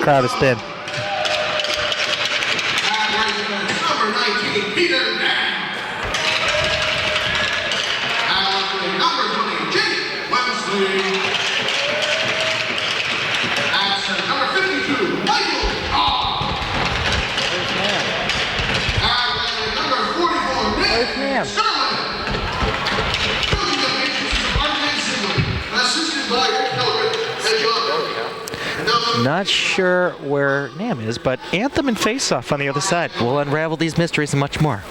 crowd a spin. Not sure where Nam is, but Anthem and Faceoff on the other side. We'll unravel these mysteries and much more.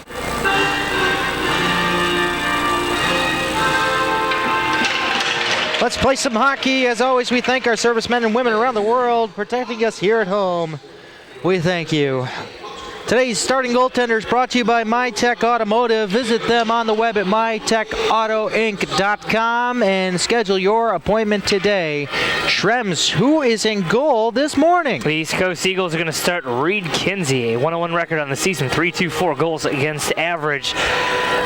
Let's play some hockey. As always, we thank our servicemen and women around the world protecting us here at home. We thank you. Today's starting goaltenders brought to you by MyTech Automotive. Visit them on the web at mytechautoinc.com and schedule your appointment today. Shrems, who is in goal this morning? The East Coast Eagles are going to start Reed Kinsey, a 101 record on the season, 3.24 goals against average.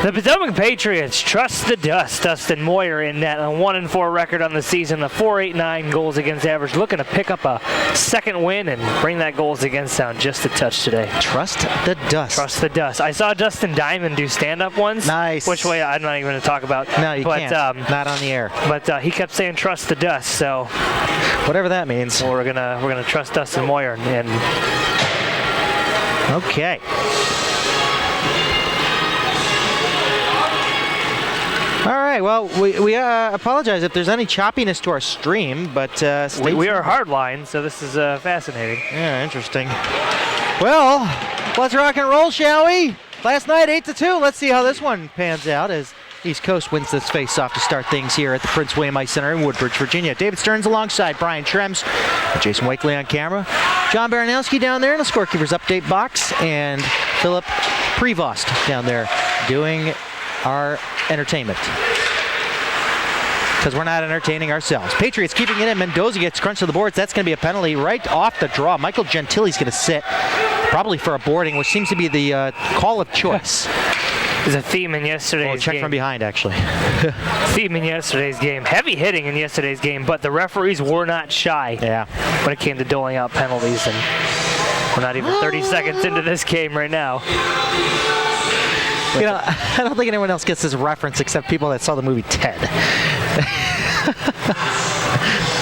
The Potomac Patriots trust the dust. Dustin Moyer in that, a 1-4 record on the season, a 4.89 goals against average, looking to pick up a second win and bring that goals against down just a touch today. Trust the dust. Trust the dust. I saw Dustin Diamond do stand-up once. Nice. Which way I'm not even going to talk about. No, you can't. Not on the air. But he kept saying trust the dust. So whatever that means. Well, we're gonna trust Dustin Moyer and. Okay. All right, well, we apologize if there's any choppiness to our stream, but we are hardline, so this is fascinating. Yeah, interesting. Well, let's rock and roll, shall we? Last night, 8-2. Let's see how this one pans out as East Coast wins this face-off to start things here at the Prince William Ice Center in Woodbridge, Virginia. David Stearns alongside Brian Shrems, Jason Wakely on camera, John Baranowski down there in the scorekeeper's update box, and Philip Prevost down there doing our entertainment. Because we're not entertaining ourselves. Patriots keeping it in. Mendoza gets crunched to the boards. That's going to be a penalty right off the draw. Michael Gentili's going to sit, probably for a boarding, which seems to be the call of choice. There's a theme in yesterday's game. Check from behind, actually. Theme in yesterday's game. Heavy hitting in yesterday's game, but the referees were not shy when it came to doling out penalties. And we're not even 30 seconds into this game right now. You know, I don't think anyone else gets this reference except people that saw the movie Ted.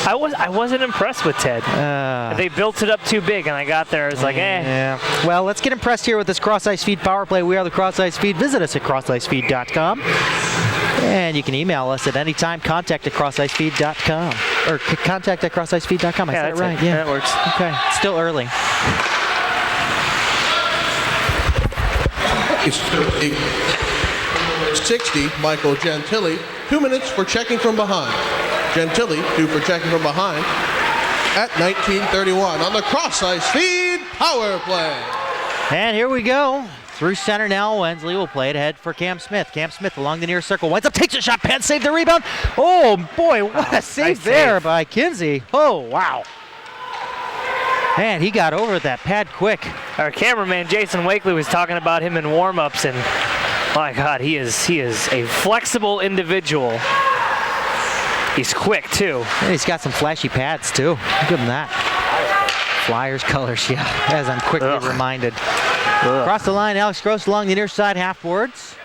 I wasn't impressed with Ted. They built it up too big, and I got there. I was like, eh. Yeah. Well, let's get impressed here with this CrossIceFeed power play. We are the CrossIceFeed. Visit us at CrossIceFeed.com. And you can email us at any time. Contact at CrossIceFeed.com. Or contact at CrossIceFeed.com. I said it right. Yeah, that works. Okay. It's still early. It's 60, Michael Gentili. 2 minutes for checking from behind. Gentili, due for checking from behind at 19:31 on the CrossIceFeed power play. And here we go. Through center now, Wensley will play it ahead for Cam Smith. Cam Smith along the near circle. Winds up, takes a shot, Penn saved the rebound. Oh boy, what a save there by Kinsey. Oh, wow. Man, he got over that pad quick. Our cameraman Jason Wakely was talking about him in warm-ups, and my God, he is a flexible individual. He's quick too. And he's got some flashy pads too. Give him that. Flyers colors, yeah. As I'm quickly reminded. Across the line, Alex Grose along the near side half boards,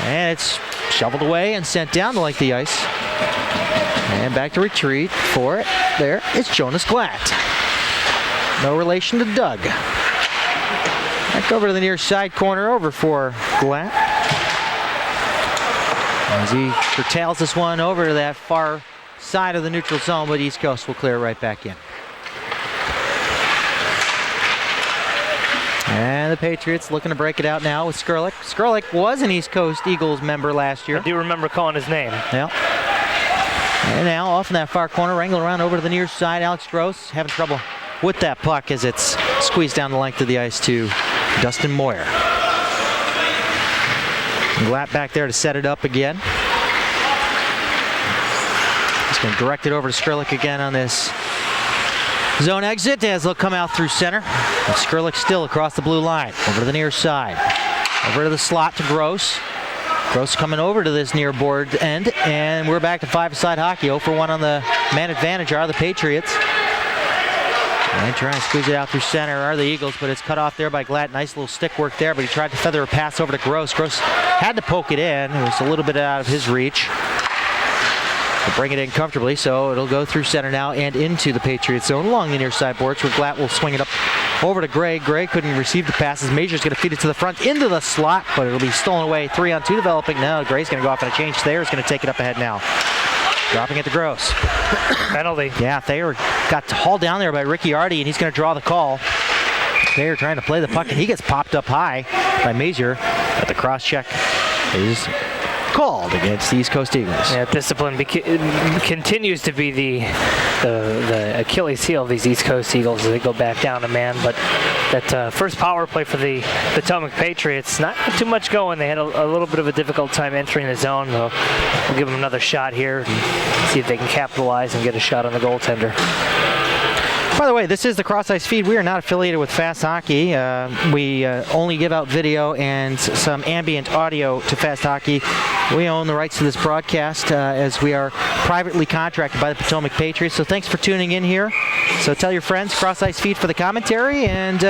and it's shoveled away and sent down to like the ice. And back to retreat for it. There is Jonas Glatt. No relation to Doug. Back over to the near side corner, over for Glatt. As he curtails this one over to that far side of the neutral zone, but East Coast will clear right back in. And the Patriots looking to break it out now with Skrlik. Skrlik was an East Coast Eagles member last year. I do remember calling his name. Yeah. And now off in that far corner, wrangling around over to the near side. Alex Grose having trouble with that puck as it's squeezed down the length of the ice to Dustin Moyer. Glatt back there to set it up again. He's going to direct it over to Skrlik again on this zone exit as they'll come out through center. And Skrlik still across the blue line. Over to the near side. Over to the slot to Grose. Grose coming over to this near board end. And we're back to five-side hockey. 0 for 1 on the man advantage are the Patriots. And trying to squeeze it out through center are the Eagles, but it's cut off there by Glatt. Nice little stick work there, but he tried to feather a pass over to Grose. Grose had to poke it in. It was a little bit out of his reach. He'll bring it in comfortably, so it'll go through center now and into the Patriots zone along the near side boards, where Glatt will swing it up over to Gray. Gray couldn't receive the passes. Major's going to feed it to the front into the slot, but it'll be stolen away. 3-on-2 developing now. Gray's going to go off on a change. Thayer's going to take it up ahead now. Dropping it to Grose. Penalty. Yeah, Thayer got hauled down there by Ricky Artie, and he's going to draw the call. Thayer trying to play the puck, and he gets popped up high by Major, but the cross check is called against the East Coast Eagles. Yeah, discipline continues to be the Achilles heel of these East Coast Eagles as they go back down a man. But that first power play for the Potomac Patriots, not too much going. They had a little bit of a difficult time entering the zone. We'll give them another shot here and see if they can capitalize and get a shot on the goaltender. By the way, this is the CrossIceFeed. We are not affiliated with Fast Hockey. We only give out video and some ambient audio to Fast Hockey. We own the rights to this broadcast as we are privately contracted by the Potomac Patriots. So thanks for tuning in here. So tell your friends, CrossIceFeed for the commentary, and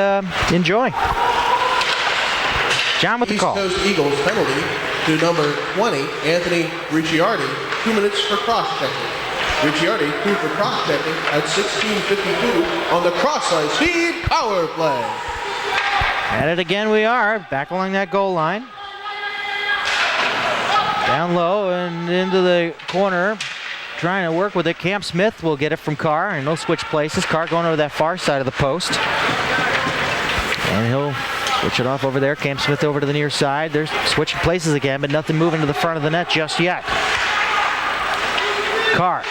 enjoy. John with the call. East Coast Eagles penalty to number 20, Anthony Ricciardi, 2 minutes for cross-checking. Ricciardi, 2 for cross-checking at 16:52 on the CrossIceFeed power play. At it again we are, back along that goal line. Down low and into the corner, trying to work with it. Cam Smith will get it from Carr, and they'll switch places. Carr going over that far side of the post. And he'll switch it off over there. Cam Smith over to the near side. They're switching places again, but nothing moving to the front of the net just yet. Carr.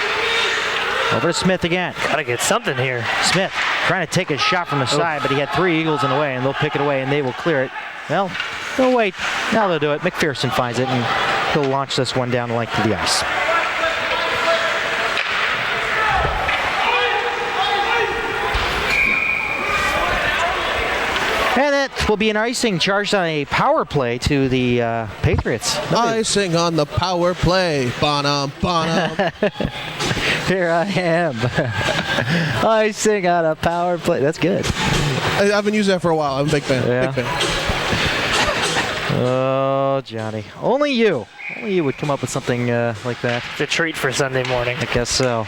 Over to Smith again. Gotta get something here. Smith trying to take a shot from the side, but he had 3 Eagles in the way, and they'll pick it away, and they will clear it. Well, they'll wait. Now they'll do it. McPherson finds it, and he'll launch this one down the length of the ice. And that will be an icing charged on a power play to the Patriots. Icing on the power play. Bonham, bonham. Here I am. Icing on a power play. That's good. I've been using that for a while. I'm a big fan. Yeah. Big fan. Oh, Johnny. Only you would come up with something like that. It's a treat for Sunday morning. I guess so.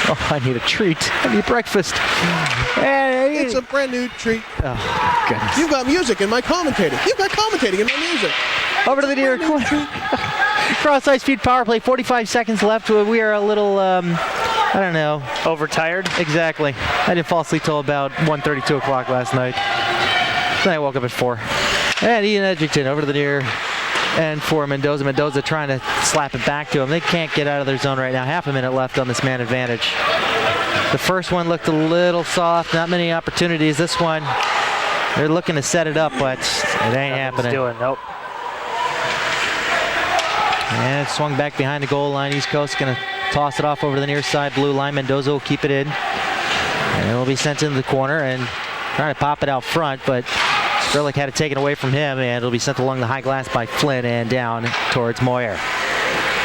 Oh, I need a treat. I need breakfast. Hey. It's a brand new treat. Oh, goodness. You've got music in my commentating. You've got commentating in my music. Over to the near corner. CrossIceFeed power play. 45 seconds left. We are a little, I don't know. Overtired? Exactly. I didn't fall asleep till about 1:30, 2 o'clock last night. Then I woke up at 4. And Ian Edgerton over to the near end for Mendoza. Mendoza trying to slap it back to him. They can't get out of their zone right now. Half a minute left on this man advantage. The first one looked a little soft. Not many opportunities. This one, they're looking to set it up, but it ain't happening. Doing, nope. And it swung back behind the goal line. East Coast going to toss it off over to the near side blue line. Mendoza will keep it in. And it will be sent into the corner and trying to pop it out front, but Skrlik had it taken away from him, and it'll be sent along the high glass by Flynn and down towards Moyer.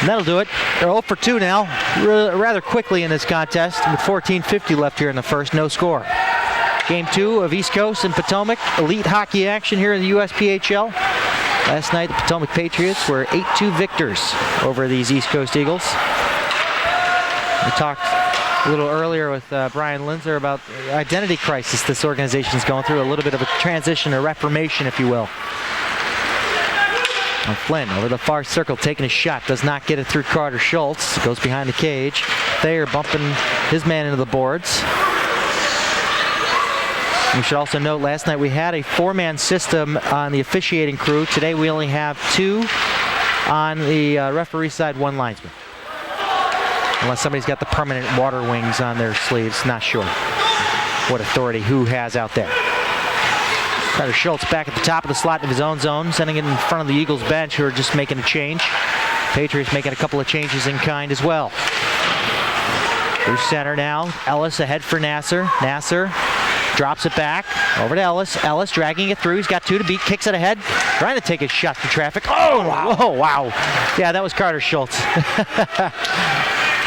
And that'll do it. They're 0 for 2 now, rather quickly in this contest, with 14:50 left here in the first, no score. Game 2 of East Coast and Potomac Elite hockey action here in the USPHL. Last night, the Potomac Patriots were 8-2 victors over these East Coast Eagles. We talked a little earlier with Brian Linzer about the identity crisis this organization is going through, a little bit of a transition, a reformation, if you will. And Flynn over the far circle, taking a shot, does not get it through Carter Schultz. Goes behind the cage. Thayer bumping his man into the boards. We should also note last night we had a 4-man system on the officiating crew. Today we only have 2 on the referee side, 1 linesman. Unless somebody's got the permanent water wings on their sleeves. Not sure what authority who has out there. Carter Schultz back at the top of the slot of his own zone, sending it in front of the Eagles bench, who are just making a change. Patriots making a couple of changes in kind as well. Through center now. Ellis ahead for Nasser. Nasser drops it back over to Ellis. Ellis dragging it through. He's got 2 to beat. Kicks it ahead. Trying to take a shot through traffic. Oh, wow. Oh, wow. Yeah, that was Carter Schultz.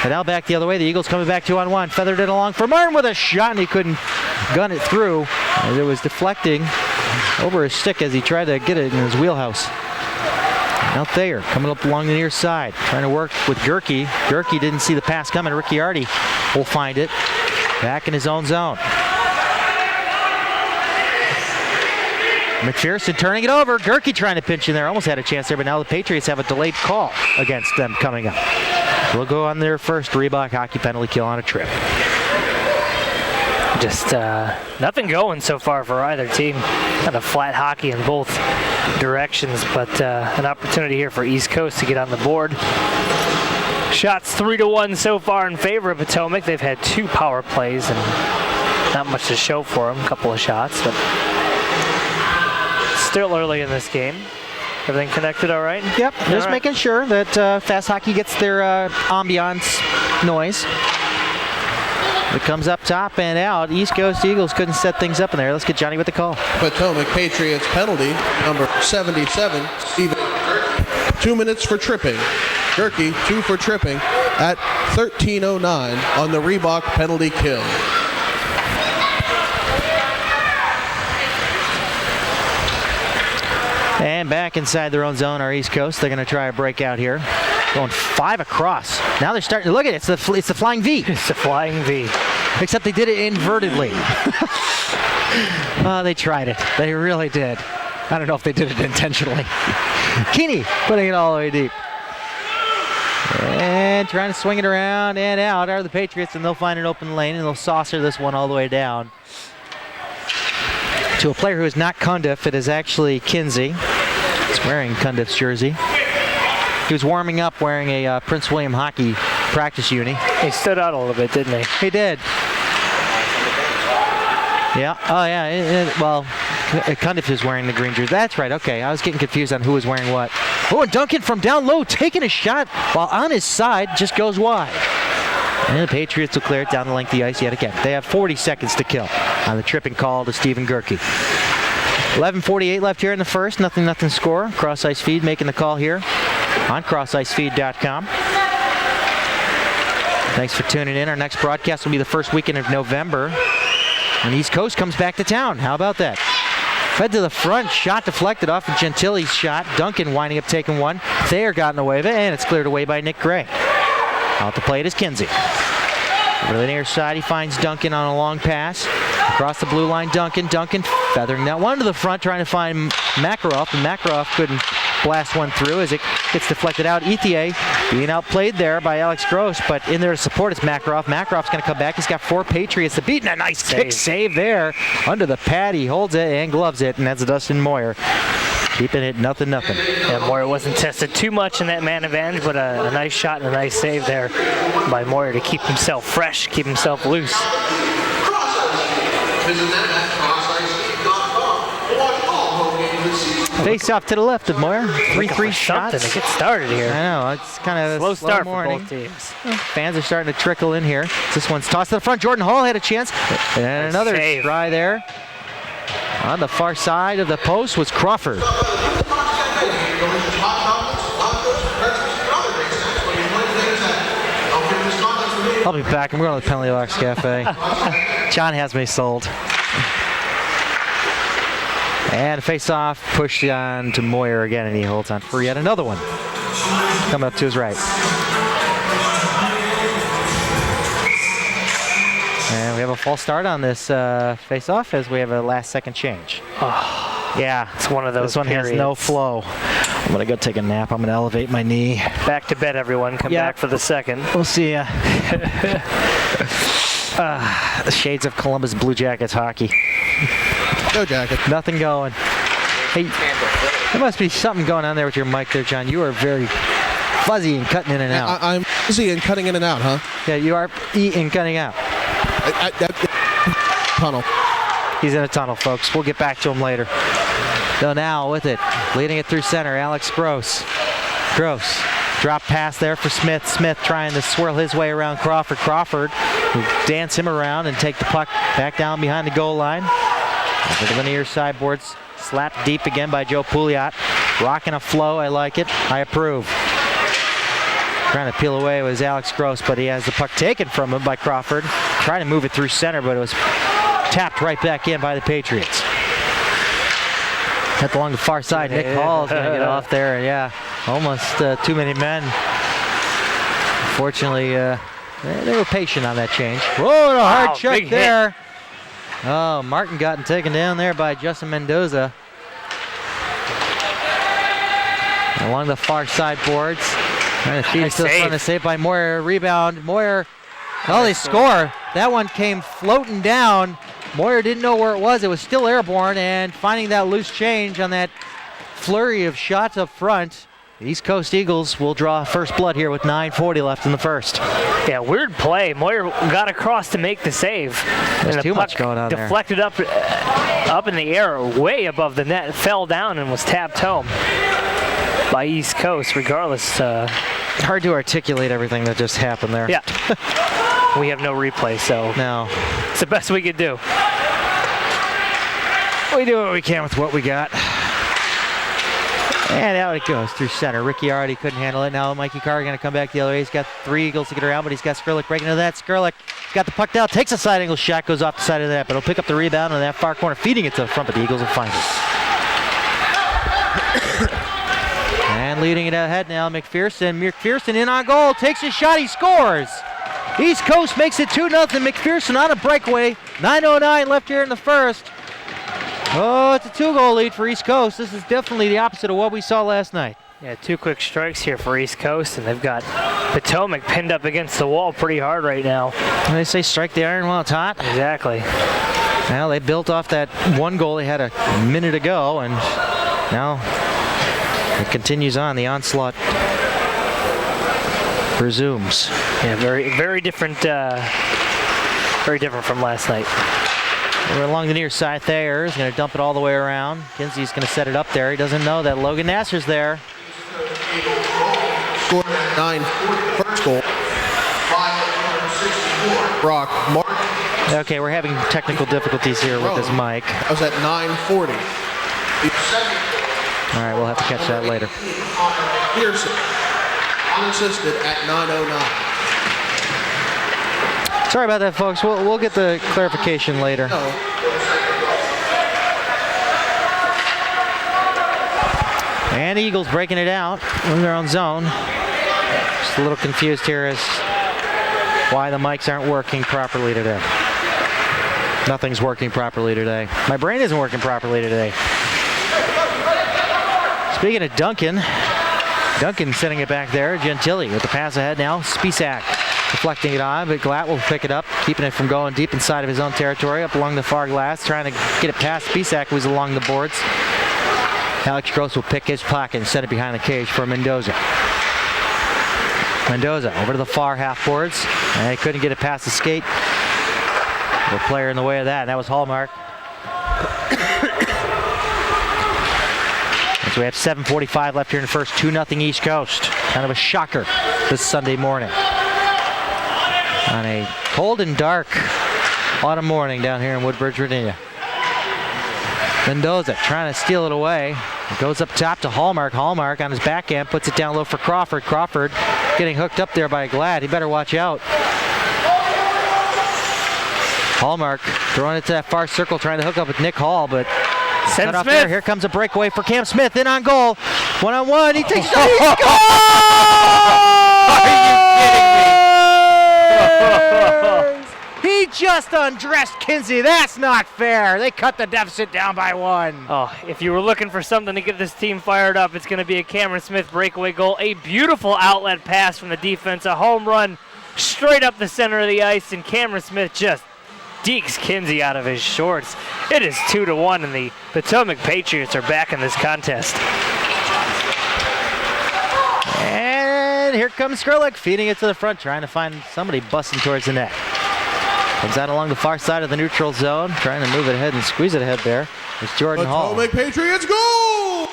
And now back the other way. The Eagles coming back 2-on-1. Feathered it along for Martin with a shot, and he couldn't gun it through as it was deflecting over his stick as he tried to get it in his wheelhouse. Now Thayer coming up along the near side, trying to work with Gerke. Gerke didn't see the pass coming. Ricciardi will find it back in his own zone. McPherson turning it over. Gerke trying to pinch in there. Almost had a chance there, but now the Patriots have a delayed call against them coming up. We'll go on their first Reebok hockey penalty kill on a trip. Just nothing going so far for either team. Kind of flat hockey in both directions, but an opportunity here for East Coast to get on the board. Shots 3-1 so far in favor of Potomac. They've had 2 power plays and not much to show for them. A couple of shots, but still early in this game. Everything connected all right? Yep, All just right. making sure that fast hockey gets their ambiance noise. It comes up top and out. East Coast Eagles couldn't set things up in there. Let's get Johnny with the call. Potomac Patriots penalty, number 77, Steven. 2 minutes for tripping. Gerke, 2 for tripping at 13:09 on the Reebok penalty kill. And back inside their own zone, our East Coast. They're going to try a breakout here. Going 5 across. Now they're starting to look at it. It's the flying V. It's a flying V. Except they did it invertedly. They tried it. They really did. I don't know if they did it intentionally. Keaney putting it all the way deep. And trying to swing it around and out are the Patriots, and they'll find an open lane, and they'll saucer this one all the way down to a player who is not Cundiff. It is actually Kinsey. He's wearing Cundiff's jersey. He was warming up wearing a Prince William hockey practice uni. He stood out a little bit, didn't he? He did. Yeah. Oh, yeah. Well, Cundiff is wearing the green jersey. That's right. Okay. I was getting confused on who was wearing what. Oh, and Duncan from down low taking a shot while on his side just goes wide. And the Patriots will clear it down the length of the ice yet again. They have 40 seconds to kill on the tripping call to Steven Gerke. 11:48 left here in the first. Nothing score. CrossIceFeed making the call here on CrossIceFeed.com. Thanks for tuning in. Our next broadcast will be the first weekend of November when East Coast comes back to town. How about that? Fed to the front, shot deflected off of Gentili's shot. Duncan winding up taking one. Thayer got in the way of it, and it's cleared away by Nick Gray. Out to play it is Kinsey. Over the near side, he finds Duncan on a long pass. Across the blue line, Duncan feathering that one to the front, trying to find Makarov, and Makarov couldn't blast one through as it gets deflected out. Ethier being outplayed there by Alex Grose, but in there to support is Makarov. Makarov's going to come back. He's got 4 Patriots to beat, and a nice kick save there. Under the pad, he holds it and gloves it, and that's Dustin Moyer. Keeping it 0-0. Yeah, Moyer wasn't tested too much in that man advantage, but a nice shot and a nice save there by Moyer to keep himself fresh, keep himself loose. Face off to the left of Moyer. 3-3 shots. To get started here. I know, it's kind of a slow start morning. for both teams. Fans are starting to trickle in here. This one's tossed to the front. Jordan Hall had a chance. And another save. try there. On the far side of the post was Crawford. I'll be back. I'm going to the Penalty Box Cafe. John has me sold. And face-off pushed on to Moyer again, and he holds on for yet another one. Coming up to his right. And we have a false start on this face-off as we have a last-second change. Oh, yeah, it's one of those This one periods. has no flow. I'm going to go take a nap. I'm going to elevate my knee. Back to bed, everyone. Come back for the second. We'll see ya. The shades of Columbus Blue Jackets hockey. Go Jackets. Nothing going. Hey, there must be something going on there with your mic there, John. You are very fuzzy and cutting in and out. I'm busy and cutting in and out, huh? Yeah, you are eating, cutting out. Tunnel. He's in a tunnel, folks. We'll get back to him later. So now with it, leading it through center, Alex Grose. Grose, drop pass there for Smith. Smith trying to swirl his way around Crawford. Crawford will dance him around and take the puck back down behind the goal line. Over to the near sideboards, slapped deep again by Joe Pouliot. Rocking a flow, I like it. I approve. Trying to peel away was Alex Grose, but he has the puck taken from him by Crawford. Trying to move it through center, but it was tapped right back in by the Patriots. Cut along the far side. Nick Hall's going to get off there. Yeah, almost too many men. Unfortunately, they were patient on that change. Whoa, a hard check there. Hit. Oh, Martin got taken down there by Justin Mendoza. Along the far side boards. Trying to feed it to the front of the save by Moyer. Rebound. Moyer. Oh, they score. That one came floating down. Moyer didn't know where it was. It was still airborne, and finding that loose change on that flurry of shots up front, the East Coast Eagles will draw first blood here with 9:40 left in the first. Yeah, weird play. Moyer got across to make the save. There's and too much going on there. Deflected up in the air, way above the net, fell down and was tapped home by East Coast. Regardless, hard to articulate everything that just happened there. Yeah. We have no replay, so no. It's the best we could do. We do what we can with what we got. And out it goes through center. Ricky already couldn't handle it. Now Mikey Carr going to come back the other way. He's got 3 Eagles to get around, but he's got Skrlik breaking into that. Skrlik got the puck down, takes a side angle shot, goes off the side of that, but he'll pick up the rebound on that far corner, feeding it to the front, but the Eagles will find it. And leading it ahead now, McPherson. McPherson in on goal, takes his shot, he scores! East Coast makes it 2-0. McPherson on a breakaway. 9:09 left here in the first. Oh, it's a 2-goal lead for East Coast. This is definitely the opposite of what we saw last night. Yeah, 2 quick strikes here for East Coast, and they've got Potomac pinned up against the wall pretty hard right now. And they say strike the iron while it's hot. Exactly. Well, they built off that 1 goal they had a minute ago, and now it continues on. The onslaught resumes. Yeah, very different. Very different from last night. We're along the near side. Thayer's going to dump it all the way around. Kinsey's going to set it up there. He doesn't know that Logan Nasser's there. Scored 9, first goal. 564. Brock Martin. Okay, we're having technical difficulties here with this mic. That was at 9:40. All right, we'll have to catch that later. Pearson, unassisted at 9:09. Sorry about that, folks. We'll get the clarification later. And the Eagles breaking it out in their own zone. Just a little confused here as why the mics aren't working properly today. Nothing's working properly today. My brain isn't working properly today. Speaking of Duncan sending it back there. Gentili with the pass ahead now. Spisak deflecting it on, but Glatt will pick it up, keeping it from going deep inside of his own territory, up along the far glass, trying to get it past Spisak, who's along the boards. Alex Grose will pick his pocket and set it behind the cage for Mendoza. Mendoza over to the far half boards, and he couldn't get it past the skate. A player in the way of that, and that was Hallmark. So we have 7:45 left here in the first. 2-0 East Coast. Kind of a shocker this Sunday morning. On a cold and dark autumn morning down here in Woodbridge, Virginia. Mendoza trying to steal it away. It goes up top to Hallmark. Hallmark on his backhand puts it down low for Crawford. Crawford getting hooked up there by Glad. He better watch out. Hallmark throwing it to that far circle, trying to hook up with Nick Hall, but cut off there. Here comes a breakaway for Cam Smith. In on goal. 1-on-1. He takes it. He scores! Are you kidding me? He just undressed Kinsey. That's not fair. They cut the deficit down by 1. Oh, if you were looking for something to get this team fired up, it's going to be a Cameron Smith breakaway goal. A beautiful outlet pass from the defense. A home run straight up the center of the ice, and Cameron Smith just dekes Kinsey out of his shorts. It is 2-1, and the Potomac Patriots are back in this contest. And here comes Skrlik, feeding it to the front, trying to find somebody busting towards the net. Comes out along the far side of the neutral zone, trying to move it ahead and squeeze it ahead there. It's Jordan Hall. Potomac Patriots goal!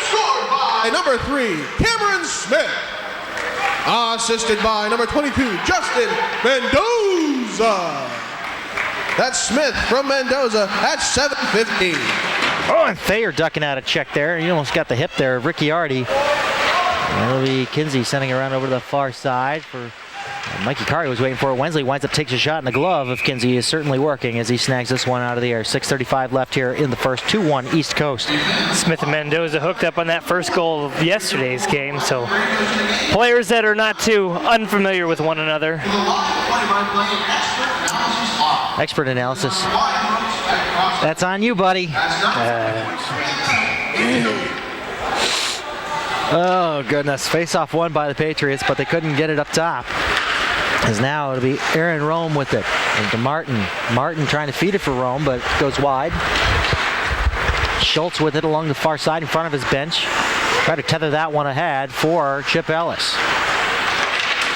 Scored by number 3, Cameron Smith. Assisted by number 22, Justin Mendoza. That's Smith from Mendoza at 7:15. Oh, and Thayer ducking out a check there. He almost got the hip there of Ricky Artie. And it'll be Kinsey sending around over to the far side for Mikey Carter was waiting for it. Wensley winds up takes a shot, and the glove of Kinsey is certainly working as he snags this one out of the air. 6:35 left here in the first. 2-1 East Coast. Smith and Mendoza hooked up on that first goal of yesterday's game, so players that are not too unfamiliar with one another. Expert analysis. That's on you, buddy. Oh, goodness. Face-off won by the Patriots, but they couldn't get it up top. As now it'll be Aaron Rome with it. And to Martin. Martin trying to feed it for Rome, but it goes wide. Schultz with it along the far side in front of his bench. Try to tether that one ahead for Chip Ellis.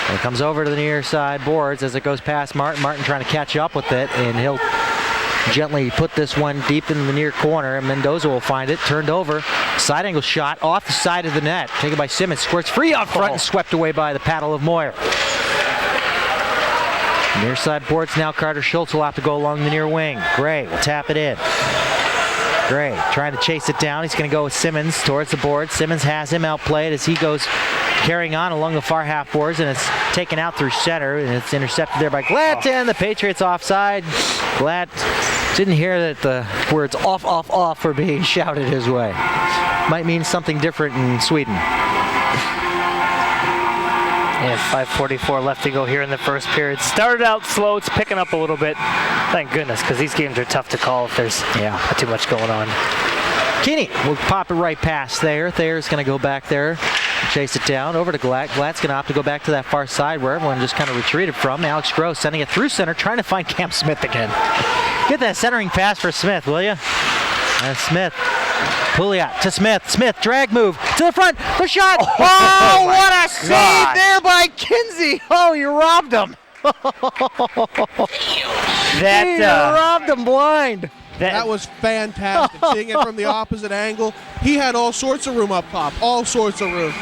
And it comes over to the near side boards as it goes past Martin. Martin trying to catch up with it, and he'll gently put this one deep in the near corner, and Mendoza will find it. Turned over. Side angle shot off the side of the net. Taken by Simmons. Squirts free out front and swept away by the paddle of Moyer. Near side boards now. Carter Schultz will have to go along the near wing. Gray will tap it in. Gray trying to chase it down. He's going to go with Simmons towards the board. Simmons has him outplayed as he goes carrying on along the far half boards, and it's taken out through center, and it's intercepted there by Glanton. The Patriots offside. Glatt didn't hear that the words off, off, off were being shouted his way. Might mean something different in Sweden. And 5:44 left to go here in the first period. Started out slow. It's picking up a little bit. Thank goodness, because these games are tough to call if there's not too much going on. Keaney will pop it right past Thayer. Thayer's going to go back there, chase it down over to Glatt. Glatt's going to opt to go back to that far side where everyone just kind of retreated from. Alex Grose sending it through center, trying to find Cam Smith again. Get that centering pass for Smith, will you? Smith. Pouliot to Smith. Smith, drag move to the front. The shot. Oh, what a save there by Kinsey. Oh, you robbed him. You robbed him blind. That was fantastic. Seeing it from the opposite angle. He had all sorts of room up top. All sorts of room.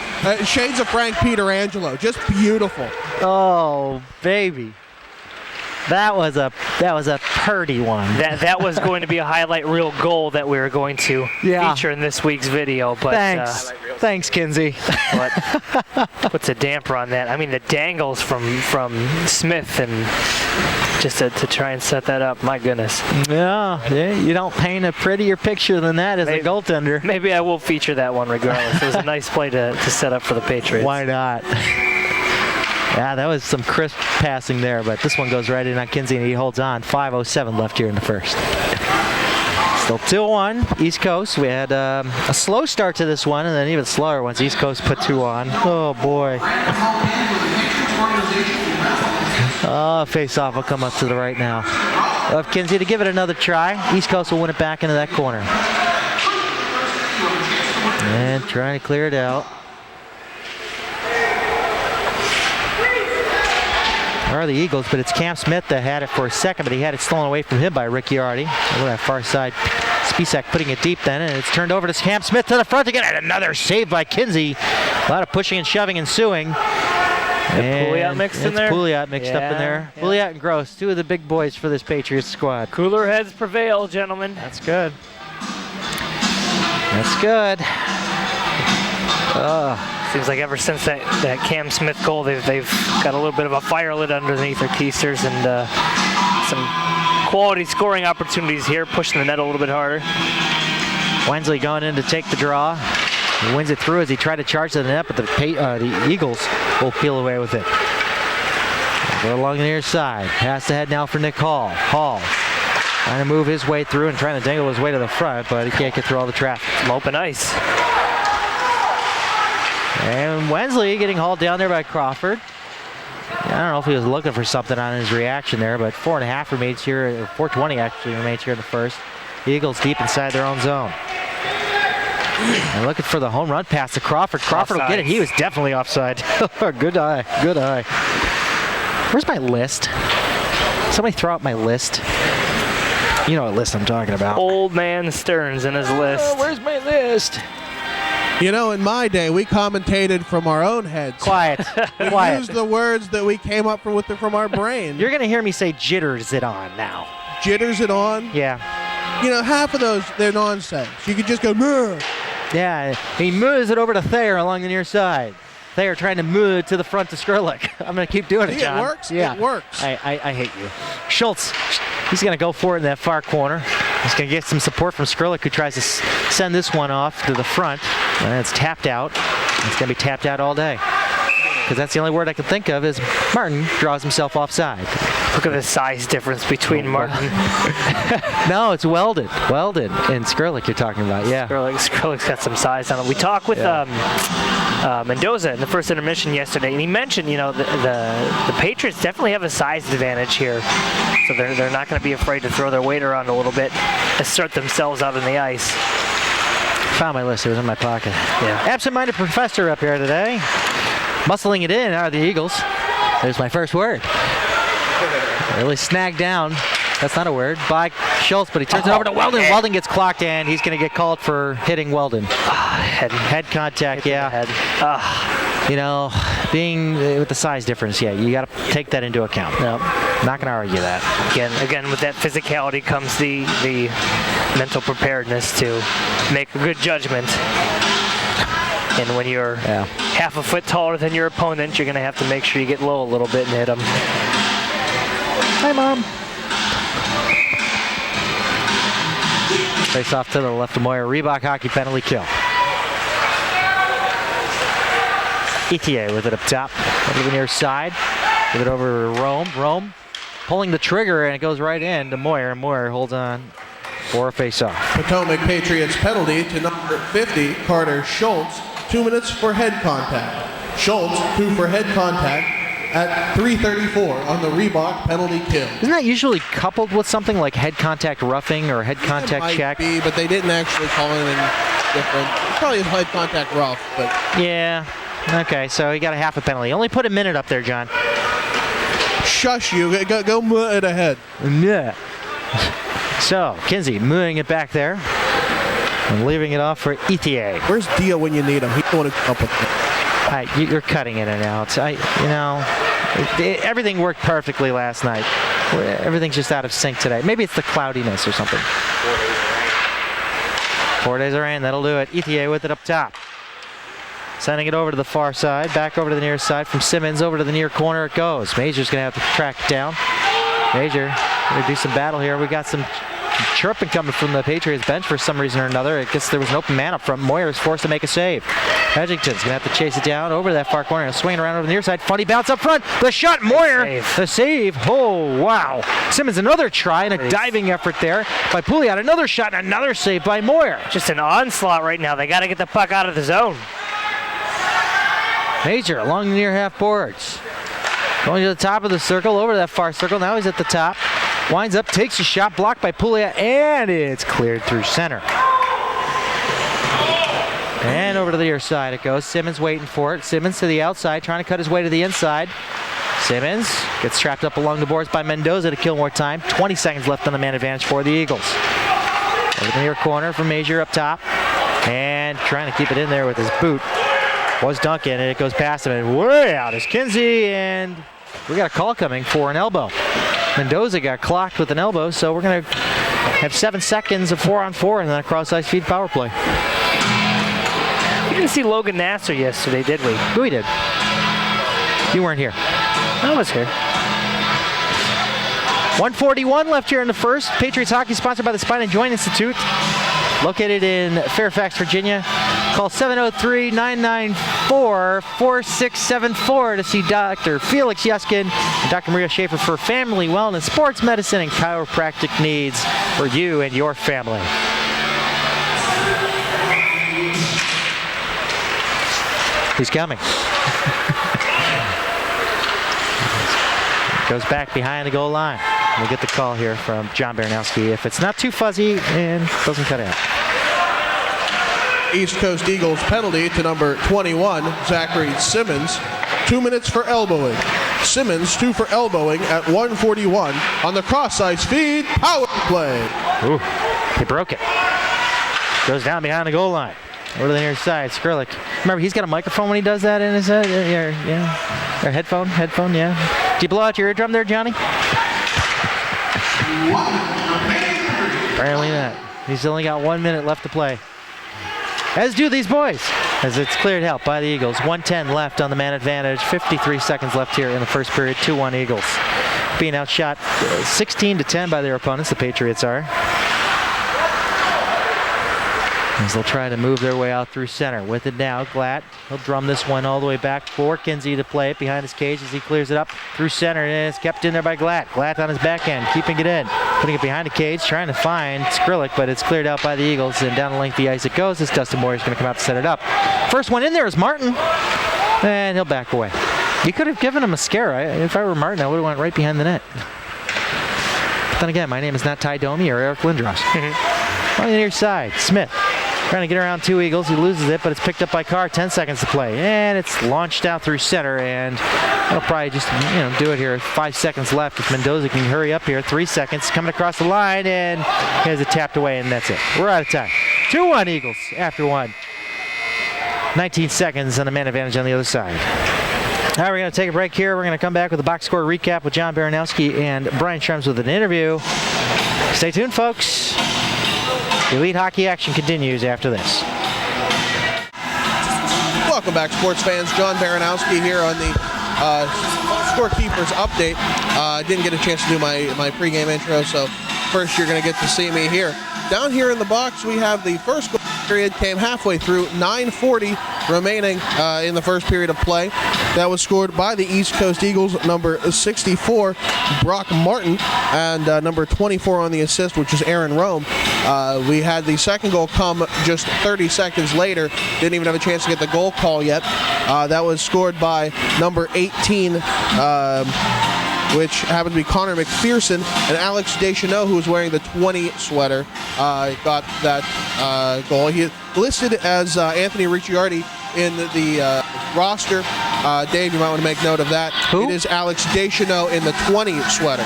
Shades of Frank Pietrangelo. Just beautiful. Oh, baby. That was a purdy one. That was going to be a highlight reel goal that we were going to feature in this week's video. But thanks, Kinsey. But puts a damper on that. I mean, the dangles from Smith and just to try and set that up. My goodness. Yeah, you don't paint a prettier picture than that as a goaltender. Maybe I will feature that one regardless. It was a nice play to set up for the Patriots. Why not? Yeah, that was some crisp passing there, but this one goes right in on Kinsey, and he holds on. 5:07 left here in the first. Still 2-1, East Coast. We had a slow start to this one, and then even slower once East Coast put 2 on. Oh, boy. Face-off will come up to the right now. Of Kinsey to give it another try. East Coast will win it back into that corner. And trying to clear it out. Are the Eagles, but it's Cam Smith that had it for a second, but he had it stolen away from him by Rick Yardy. Over that far side, Spisak putting it deep then, and it's turned over to Cam Smith to the front again, and another save by Kinsey. A lot of pushing and shoving ensuing. Pouliot mixed in there? Pouliot mixed up in there. Yeah. Pouliot and Grose, 2 of the big boys for this Patriots squad. Cooler heads prevail, gentlemen. That's good. That's good. Seems like ever since that Cam Smith goal, they've got a little bit of a fire lit underneath their keisters, and some quality scoring opportunities here, pushing the net a little bit harder. Wensley going in to take the draw. He wins it through as he tried to charge to the net, but the Eagles will peel away with it. Go along the near side. Pass ahead now for Nick Hall. Hall trying to move his way through and trying to dangle his way to the front, but he can't get through all the traffic. Open ice. And Wensley getting hauled down there by Crawford. I don't know if he was looking for something on his reaction there, but 4.5 remains here, or 4:20 actually remains here in the first. The Eagles deep inside their own zone. And looking for the home run pass to Crawford. Crawford will get it. He was definitely offside. Good eye. Good eye. Where's my list? Somebody throw out my list. You know what list I'm talking about. Old man Stearns in his list. Oh, where's my list? You know, in my day, we commentated from our own heads. Quiet. We used the words that we came up from our brain. You're going to hear me say jitters it on now. Jitters it on? Yeah. You know, half of those, they're nonsense. You could just go, Murr. Yeah, he moves it over to Thayer along the near side. They are trying to move to the front to Skrlik. I'm going to keep doing it, John. It works. Yeah. It works. I hate you. Schultz, he's going to go for it in that far corner. He's going to get some support from Skrlik, who tries to send this one off to the front. And it's tapped out. It's going to be tapped out all day. Because that's the only word I can think of is Martin draws himself offside. Look at the size difference between Martin. No, it's Weldon. Weldon and Skrlik you're talking about, yeah. Skrlik's got some size on him. We talked with Mendoza in the first intermission yesterday, and he mentioned, the Patriots definitely have a size advantage here. So they're not going to be afraid to throw their weight around a little bit, assert themselves out on the ice. Found my list. It was in my pocket. Yeah. Absent-minded professor up here today. Muscling it in are the Eagles. There's my first word. Really snagged down. That's not a word. By Schultz, but he turns it over to Weldon. Weldon gets clocked, and he's going to get called for hitting Weldon. Head contact, yeah. Being with the size difference, yeah, you got to take that into account. No, not going to argue that. Again, with that physicality comes the mental preparedness to make a good judgment. And when you're half a foot taller than your opponent, you're going to have to make sure you get low a little bit and hit them. Hi, Mom. Face off to the left of Moyer. Reebok hockey penalty kill. ETA with it up top. Over the near side. Give it over to Rome. Rome pulling the trigger, and it goes right in to Moyer. Moyer holds on for a face-off. Potomac Patriots penalty to number 50, Carter Schultz. 2 minutes for head contact. Schultz, 2 for head contact at 3:34 on the Reebok penalty kill. Isn't that usually coupled with something like head contact roughing or head contact check? It might be, but they didn't actually call anything different. It's probably a head contact rough, but... Yeah. Okay, so he got a half a penalty. Only put a minute up there, John. Shush you. Go move it ahead. Yeah. So, Kinsey moving it back there and leaving it off for ETA. Where's Dio when you need him? He's going to come up with it. You're cutting in and out. Everything worked perfectly last night. Everything's just out of sync today. Maybe it's the cloudiness or something. 4 days of rain. That'll do it. ETA with it up top. Sending it over to the far side. Back over to the near side. From Simmons over to the near corner it goes. Major's going to have to track it down. Major going to do some battle here. We got some chirping coming from the Patriots bench for some reason or another. I guess there was an open man up front. Moyer is forced to make a save. Edgington's going to have to chase it down over that far corner and swing it around over the near side. Funny bounce up front. The shot, Moyer. The save. Oh, wow. Simmons another try and a diving effort there by Pouliot. Another shot and another save by Moyer. Just an onslaught right now. They got to get the puck out of the zone. Major along the near half boards. Going to the top of the circle, over to that far circle. Now he's at the top. Winds up, takes a shot, blocked by Pouliot, and it's cleared through center. And over to the near side it goes. Simmons waiting for it. Simmons to the outside, trying to cut his way to the inside. Simmons gets trapped up along the boards by Mendoza to kill more time. 20 seconds left on the man advantage for the Eagles. Over the near corner from Major up top. And trying to keep it in there with his boot was Duncan, and it goes past him, and way out is Kinsey, and we got a call coming for an elbow. Mendoza got clocked with an elbow, so we're going to have 7 seconds of 4-on-4 and then a CrossIceFeed power play. We didn't see Logan Nasser yesterday, did we? We did. You weren't here. I was here. 1:41 left here in the first. Patriots hockey sponsored by the Spine and Joint Institute, located in Fairfax, Virginia. Call 703-994-4674 to see Dr. Felix Yuskin and Dr. Maria Schaefer for family wellness, sports medicine, and chiropractic needs for you and your family. He's coming. Goes back behind the goal line. We'll get the call here from John Baranowski if it's not too fuzzy and doesn't cut out. East Coast Eagles penalty to number 21, Zachary Simmons. 2 minutes for elbowing. Simmons 2 for elbowing at 1:41 on the CrossIceFeed power play. Ooh, he broke it. Goes down behind the goal line. Over to the near side, Skrlik. Remember, he's got a microphone when he does that in his head. Yeah. Or headphone, yeah. Did you blow out your eardrum there, Johnny? Apparently not. He's only got 1 minute left to play. as do these boys, as it's cleared out by the Eagles. 1:10 left on the man advantage. 53 seconds left here in the first period. 2-1 Eagles. Being outshot 16-10 by their opponents, the Patriots are. As they'll try to move their way out through center. With it now, Glatt. He'll drum this one all the way back for Kinsey to play it behind his cage as he clears it up through center. And it's kept in there by Glatt. Glatt on his backhand, keeping it in. Putting it behind the cage, trying to find Skrillick, but it's cleared out by the Eagles. And down the length of the ice it goes as Dustin Moyer's going to come out to set it up. First one in there is Martin. And he'll back away. You could have given him a scare. If I were Martin, I would have went right behind the net. But then again, my name is not Ty Domi or Eric Lindros. On the near side, Smith. Trying to get around two Eagles. He loses it, but it's picked up by Carr. 10 seconds to play. And it's launched out through center, and that'll probably just do it here. 5 seconds left. If Mendoza can hurry up here. 3 seconds. Coming across the line, and he has it tapped away, and that's it. We're out of time. 2-1 Eagles after one. 19 seconds on the man advantage on the other side. All right, we're going to take a break here. We're going to come back with a box score recap with John Baranowski and Brian Schrems with an interview. Stay tuned, folks. Elite hockey action continues after this. Welcome back, sports fans. John Baranowski here on the Scorekeepers update. Didn't get a chance to do my pregame intro, so first you're going to get to see me here. Down here in the box, we have the first goal period came halfway through, 9:40 remaining in the first period of play. That was scored by the East Coast Eagles, number 64, Brock Martin, and number 24 on the assist, which is Aaron Rome. We had the second goal come just 30 seconds later. Didn't even have a chance to get the goal call yet. That was scored by number 18, which happened to be Connor McPherson, and Alex Deschanel, who was wearing the 20 sweater, got that goal. He listed as Anthony Ricciardi in the roster. Dave, you might want to make note of that. Who? It is Alex Deschanel in the 20 sweater.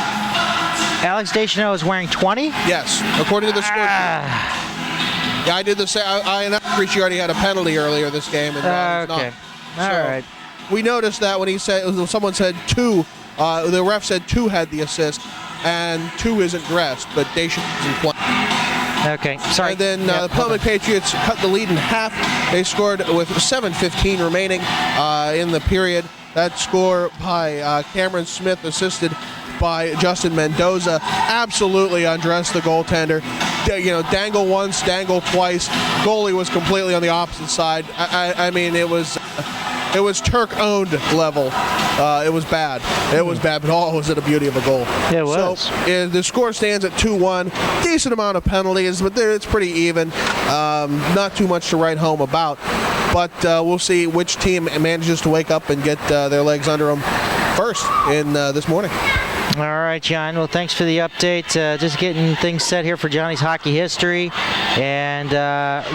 Alex Deschanel is wearing 20? Yes, according to the score. Yeah, I did the same. I announced Ricciardi had a penalty earlier this game, and okay. Not. All So right. We noticed that when someone said 2, the ref said 2 had the assist, and 2 isn't dressed, but Deschanel isn't playing. Okay, sorry. And then the Potomac Patriots cut the lead in half. They scored with 7:15 remaining in the period. That score by Cameron Smith, assisted by Justin Mendoza, absolutely undressed the goaltender. Dangle once, dangle twice. Goalie was completely on the opposite side. I mean, it was Turk-owned level. It was bad. It was bad, but was it a beauty of a goal. It was. So the score stands at 2-1. Decent amount of penalties, but it's pretty even. Not too much to write home about. But we'll see which team manages to wake up and get their legs under them first in this morning. All right, John. Well, thanks for the update. Just getting things set here for Johnny's hockey history. And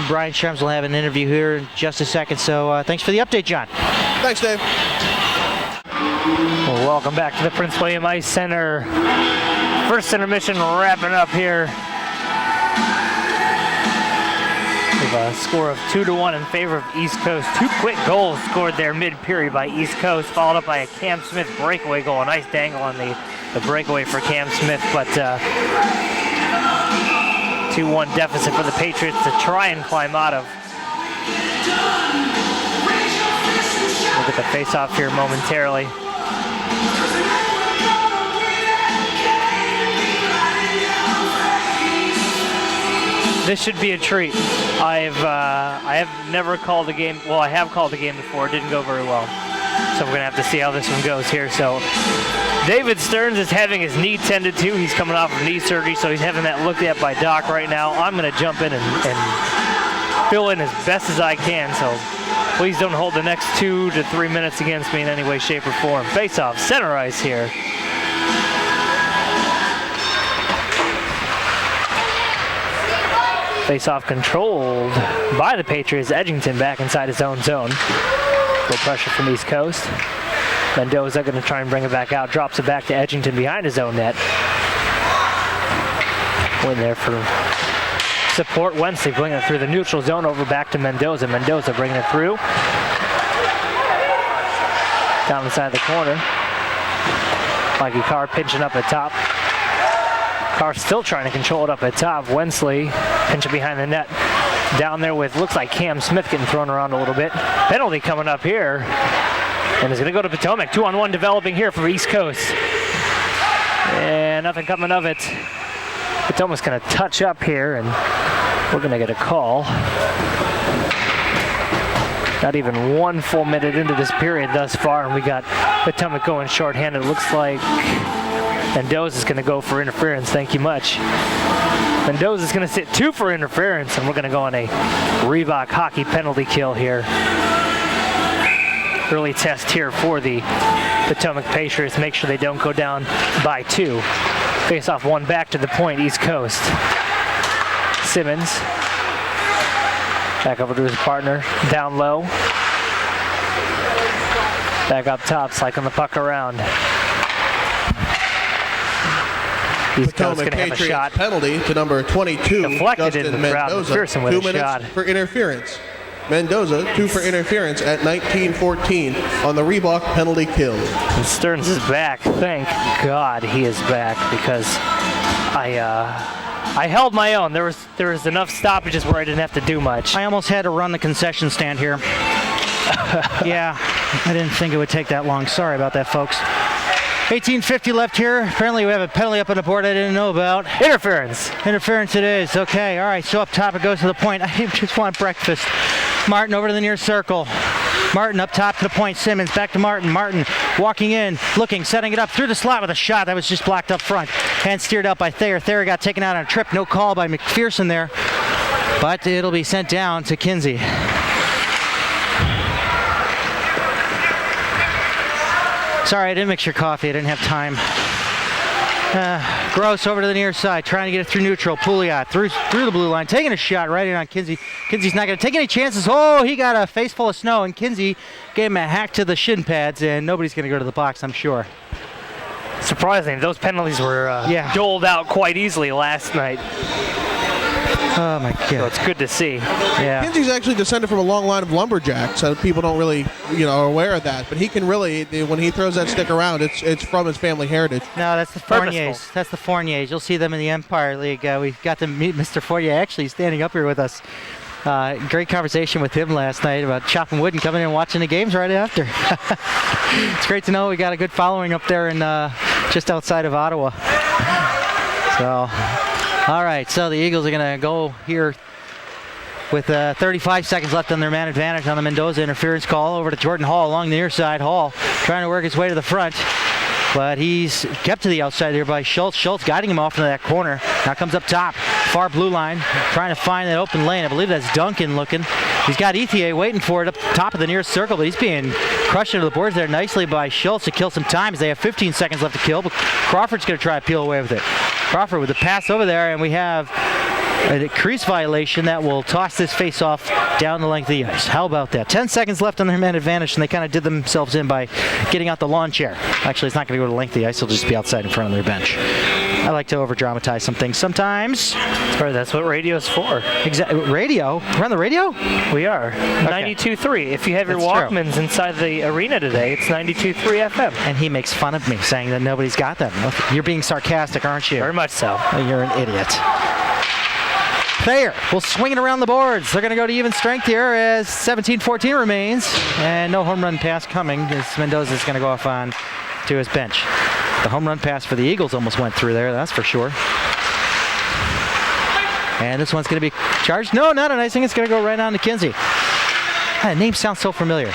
Brian Schrems will have an interview here in just a second. So thanks for the update, John. Thanks, Dave. Well, welcome back to the Prince William Ice Center. First intermission wrapping up here. We have a score of 2-1 in favor of East Coast. 2 quick goals scored there mid-period by East Coast, followed up by a Cam Smith breakaway goal. A nice dangle on the breakaway for Cam Smith, but 2-1 deficit for the Patriots to try and climb out of. Look at the face-off here momentarily. This should be a treat. I have never called a game. Well, I have called a game before. It didn't go very well. So we're going to have to see how this one goes here. So David Stearns is having his knee tended to. He's coming off of knee surgery, so he's having that looked at by Doc right now. I'm going to jump in and fill in as best as I can. So please don't hold the next 2 to 3 minutes against me in any way, shape, or form. Face-off, center ice here. Face-off controlled by the Patriots. Edgington back inside his own zone. Little pressure from East Coast. Mendoza going to try and bring it back out. Drops it back to Edgington behind his own net. Win there for support. Wensley bringing it through the neutral zone over back to Mendoza. Mendoza bringing it through. Down the side of the corner. Mikey Carr pinching up at top. Carr still trying to control it up at top. Wensley pinching behind the net. down there with, looks like Cam Smith getting thrown around a little bit. Penalty coming up here. And it's going to go to Potomac. 2-on-1 developing here for East Coast. And nothing coming of it. Potomac's going to touch up here, and we're going to get a call. Not even 1 full minute into this period thus far, and we got Potomac going shorthanded. It looks like Mendoza's going to go for interference. Thank you much. Mendoza's going to sit 2 for interference, and we're going to go on a Reebok hockey penalty kill here. Early test here for the Potomac Patriots. Make sure they don't go down by 2. Face off 1 back to the point, East Coast. Simmons. Back over to his partner, down low. Back up top, cycling the puck around. East Coast going to have a shot. Penalty to number 22, deflected Justin into the crowd. Mendoza. McPherson with 2 a minutes shot. for interference. Mendoza, 2 for interference at 19:14 on the Reebok penalty kill. And Stearns is back. Thank God he is back, because I held my own. There was enough stoppages where I didn't have to do much. I almost had to run the concession stand here. Yeah, I didn't think it would take that long. Sorry about that, folks. 18:50 left here. Apparently we have a penalty up on the board I didn't know about. Interference. Interference it is. Okay, all right, so up top it goes to the point. I just want breakfast. Martin over to the near circle. Martin up top to the point. Simmons back to Martin. Martin walking in, looking, setting it up through the slot with a shot that was just blocked up front. And steered out by Thayer. Thayer got taken out on a trip. No call by McPherson there. But it'll be sent down to Kinsey. Sorry, I didn't mix your coffee. I didn't have time. Grose over to the near side, trying to get it through neutral. Pouliot through the blue line, taking a shot right in on Kinsey. Kinsey's not going to take any chances. Oh, he got a face full of snow, and Kinsey gave him a hack to the shin pads, and nobody's going to go to the box, I'm sure. Surprising. Those penalties were doled out quite easily last night. Oh, my God. So it's good to see. Yeah. Kinsey's actually descended from a long line of lumberjacks, so people don't really, are aware of that. But he can really, when he throws that stick around, it's from his family heritage. No, that's the Fourniers. That's the Fourniers. You'll see them in the Empire League. We got to meet Mr. Fournier actually standing up here with us. Great conversation with him last night about chopping wood and coming in and watching the games right after. It's great to know we got a good following up there in just outside of Ottawa. So, all right, so the Eagles are going to go here with 35 seconds left on their man advantage on the Mendoza interference call. Over to Jordan Hall along the near side. Hall trying to work his way to the front, but he's kept to the outside here by Schultz. Schultz guiding him off into that corner. Now comes up top, far blue line, trying to find that open lane. I believe that's Duncan looking. He's got Ethier waiting for it up top of the near circle, but he's being crushed into the boards there nicely by Schultz to kill some time as they have 15 seconds left to kill, but Crawford's going to try to peel away with it. Crawford with the pass over there, and we have a crease violation that will toss this face-off down the length of the ice. How about that? 10 seconds left on their man advantage, and they kind of did themselves in by getting out the lawn chair. Actually, it's not going to go to the length of the ice. It'll just be outside in front of their bench. I like to over-dramatize some things sometimes. That's what radio's for. Radio? We're on the radio? We are. Okay. 92.3. If you have your Walkmans inside the arena today, it's 92.3 FM. And he makes fun of me, saying that nobody's got them. You're being sarcastic, aren't you? Very much so. You're an idiot. Thayer will swing it around the boards. They're going to go to even strength here as 17-14 remains. And no home run pass coming as Mendoza's going to go off on to his bench. The home run pass for the Eagles almost went through there, that's for sure. And this one's going to be charged. No, not an icing. It's going to go right on to Kinsey. That name sounds so familiar.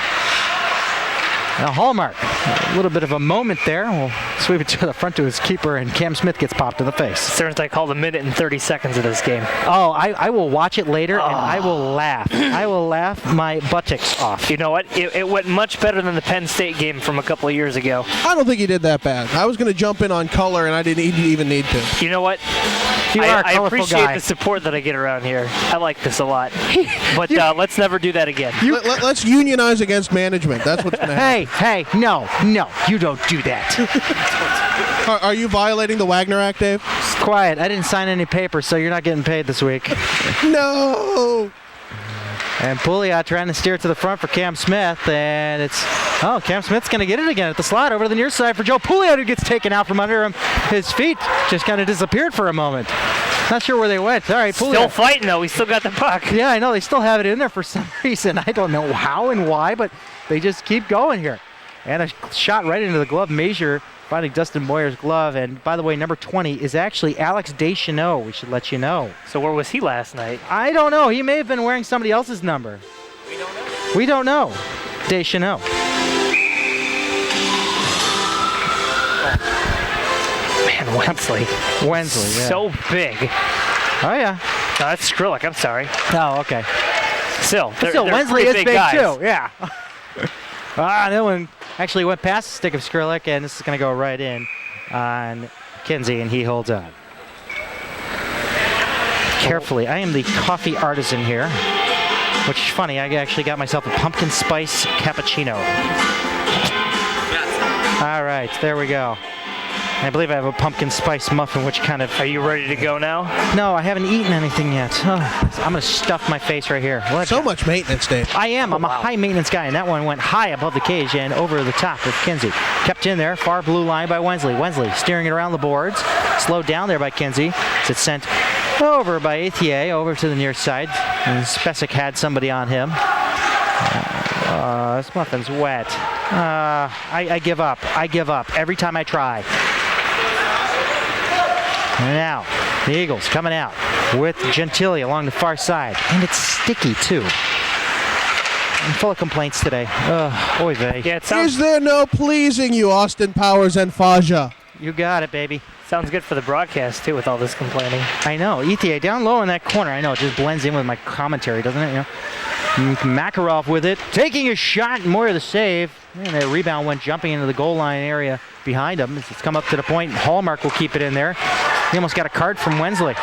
Now Hallmark, a little bit of a moment there. We'll sweep it to the front to his keeper, and Cam Smith gets popped in the face. Stearns, I called a minute and 30 seconds of this game. Oh, I will watch it later, and I will laugh. I will laugh my buttocks off. You know what? It went much better than the Penn State game from a couple of years ago. I don't think he did that bad. I was going to jump in on color, and I didn't even need to. You know what? I appreciate the support that I get around here. I like this a lot. But let's never do that again. Let's unionize against management. That's what's going to happen. Hey, no, you don't do that. Are you violating the Wagner Act, Dave? Quiet. I didn't sign any papers, so you're not getting paid this week. No. And Pouliot trying to steer it to the front for Cam Smith, and Cam Smith's going to get it again at the slot over to the near side for Joe Pouliot, who gets taken out from under him. His feet just kind of disappeared for a moment. Not sure where they went. All right, Still fighting, though. We still got the puck. Yeah, I know. They still have it in there for some reason. I don't know how and why, but they just keep going here. And a shot right into the glove measure, finding Dustin Moyer's glove. And by the way, number 20 is actually Alex Deschanel. We should let you know. So where was he last night? I don't know. He may have been wearing somebody else's number. We don't know. Deschanel. Man, Wensley. Wensley, yeah. So big. Oh, yeah. No, that's Skrillex. I'm sorry. Oh, okay. Still, they're Wensley is big, guys. too. Yeah. That one actually went past the stick of Skrillex, and this is going to go right in on Kinsey, and he holds on. Carefully. I am the coffee artisan here, which is funny. I actually got myself a pumpkin spice cappuccino. All right, there we go. I believe I have a pumpkin spice muffin, which kind of... Are you ready to go now? No, I haven't eaten anything yet. Oh, I'm going to stuff my face right here. So much maintenance, Dave. I am. I'm a high maintenance guy, and that one went high above the cage and over the top of Kinsey. Kept in there, far blue line by Wensley. Wensley steering it around the boards. Slowed down there by Kinsey. It's sent over by Ethier, over to the near side. And Spesic had somebody on him. This muffin's wet. I give up. I give up every time I try. And now, the Eagles coming out with Gentili along the far side. And it's sticky, too. I'm full of complaints today. Oy vey. Yeah, it sounds... Is there no pleasing you, Austin Powers and Faja? You got it, baby. Sounds good for the broadcast, too, with all this complaining. I know. Ethier down low in that corner. I know. It just blends in with my commentary, doesn't it? You know? Makarov with it. Taking a shot, and Moyer the save. And that rebound went jumping into the goal line area behind him. It's come up to the point. Hallmark will keep it in there. He almost got a card from Wensley.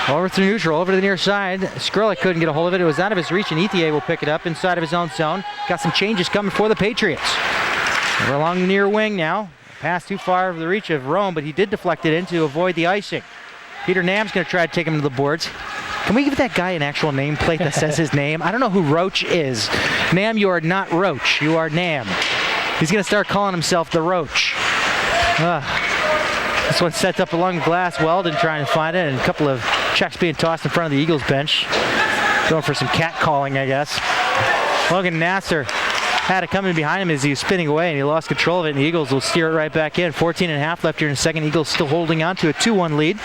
Over through neutral, over to the near side. Skrillex couldn't get a hold of it. It was out of his reach, and Ethier will pick it up inside of his own zone. Got some changes coming for the Patriots. We're along the near wing now. Pass too far of the reach of Rome, but he did deflect it in to avoid the icing. Peter Nam's going to try to take him to the boards. Can we give that guy an actual nameplate that says his name? I don't know who Roach is. Nam, you are not Roach. You are Nam. He's going to start calling himself the Roach. This one sets up along the glass. Weldon trying to find it, and a couple of checks being tossed in front of the Eagles bench. Going for some cat calling, I guess. Logan Nasser had it coming behind him as he was spinning away, and he lost control of it, and the Eagles will steer it right back in. 14.5 left here in the second. Eagles still holding on to a 2-1 lead.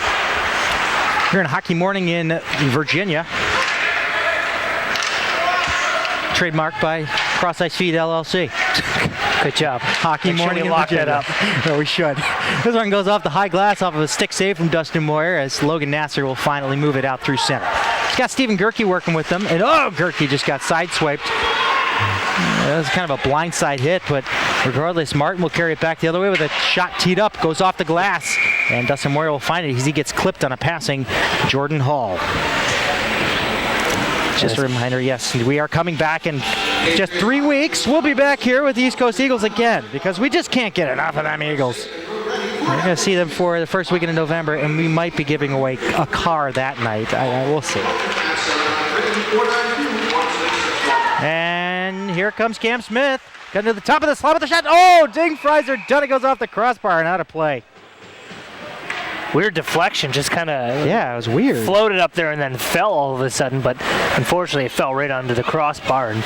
Here in Hockey Morning in Virginia. Trademarked by CrossIceFeed LLC. Good job. Hockey Morning in lock Virginia. that up. No, we should. This one goes off the high glass off of a stick save from Dustin Moyer as Logan Nasser will finally move it out through center. He's got Stephen Gerke working with them, and Gerke just got sideswiped. That was kind of a blindside hit, but regardless, Martin will carry it back the other way with a shot teed up, goes off the glass, and Dustin Moyer will find it as he gets clipped on a passing Jordan Hall. Just a reminder, yes, we are coming back in just 3 weeks. We'll be back here with the East Coast Eagles again because we just can't get enough of them Eagles. We're going to see them for the first weekend in November, and we might be giving away a car that night. We'll see. And here comes Cam Smith. Got to the top of the slot with the shot. Oh, ding, Freiser done it, goes off the crossbar and out of play. Weird deflection, just kind of it was weird. Floated up there and then fell all of a sudden, but unfortunately it fell right onto the crossbar, and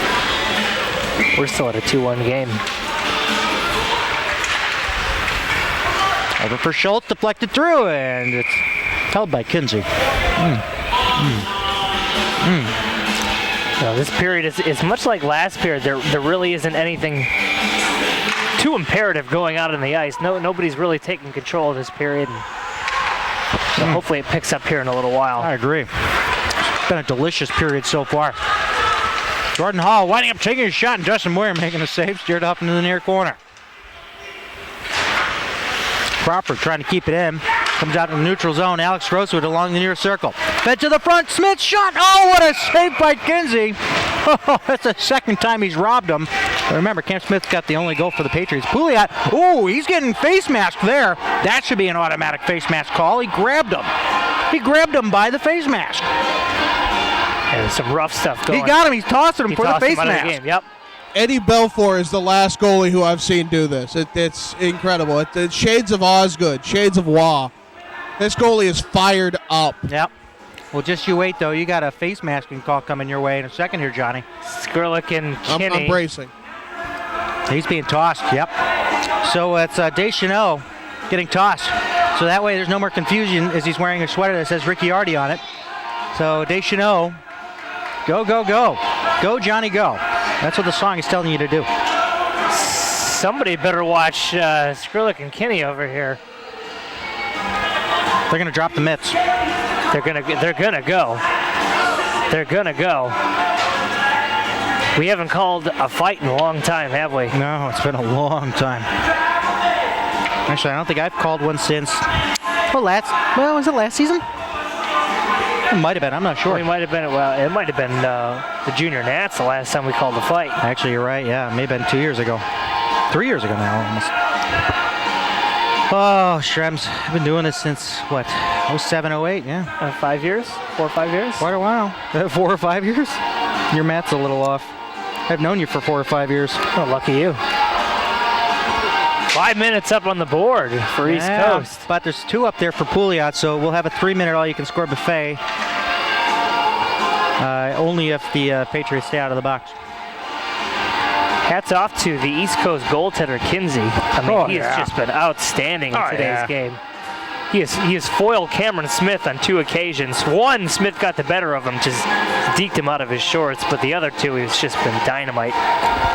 we're still at a 2-1 game. Over for Schultz, deflected through, and it's held by Kinsey. Now, this period is much like last period. There really isn't anything too imperative going out on the ice. Nobody's really taking control of this period. So hopefully it picks up here in a little while. I agree. It's been a delicious period so far. Jordan Hall winding up taking a shot, and Dustin Moyer making a save, steered off into the near corner. Crawford trying to keep it in. Comes out in the neutral zone. Alex Grose with it along the near circle. Fed to the front. Smith shot. Oh, what a save by Kinsey. Oh, that's the second time he's robbed him. But remember, Cam Smith got the only goal for the Patriots. Pouliot, he's getting face masked there. That should be an automatic face mask call. He grabbed him. He grabbed him by the face mask. Yeah, there's some rough stuff going on. He got him. He's tossing him for the face mask. Yep. Eddie Belfour is the last goalie who I've seen do this. It's incredible. It's shades of Osgood, shades of Waugh. This goalie is fired up. Yep. Well, just you wait, though. You got a face masking call coming your way in a second here, Johnny. Skrlik and Keaney. I'm bracing. He's being tossed, yep. So it's Deschanel getting tossed. So that way there's no more confusion as he's wearing a sweater that says Ricciardi on it. So Deschanel, go, go, go. Go, Johnny, go. That's what the song is telling you to do. Somebody better watch Skrlik and Keaney over here. They're going to drop the mitts. They're gonna go. They're gonna go. We haven't called a fight in a long time, have we? No, it's been a long time. Actually, I don't think I've called one since. Was it last season? It might have been. I'm not sure. It might have been. Well, it might have been the Junior Nats the last time we called a fight. Actually, you're right. Yeah, it may have been 2 years ago. 3 years ago now, almost. Oh, Shrems, I've been doing this since, what, 07, 08, yeah? 5 years? 4 or 5 years? Quite a while. 4 or 5 years? Your math's a little off. I've known you for 4 or 5 years. Oh, lucky you. 5 minutes up on the board for East Coast. But there's 2 up there for Pouliot, so we'll have a 3-minute all-you-can-score buffet. Only if the Patriots stay out of the box. Hats off to the East Coast goaltender, Kinsey. I mean, he has just been outstanding in today's game. He has foiled Cameron Smith on 2 occasions. One, Smith got the better of him, just deked him out of his shorts, but the other 2, he's just been dynamite.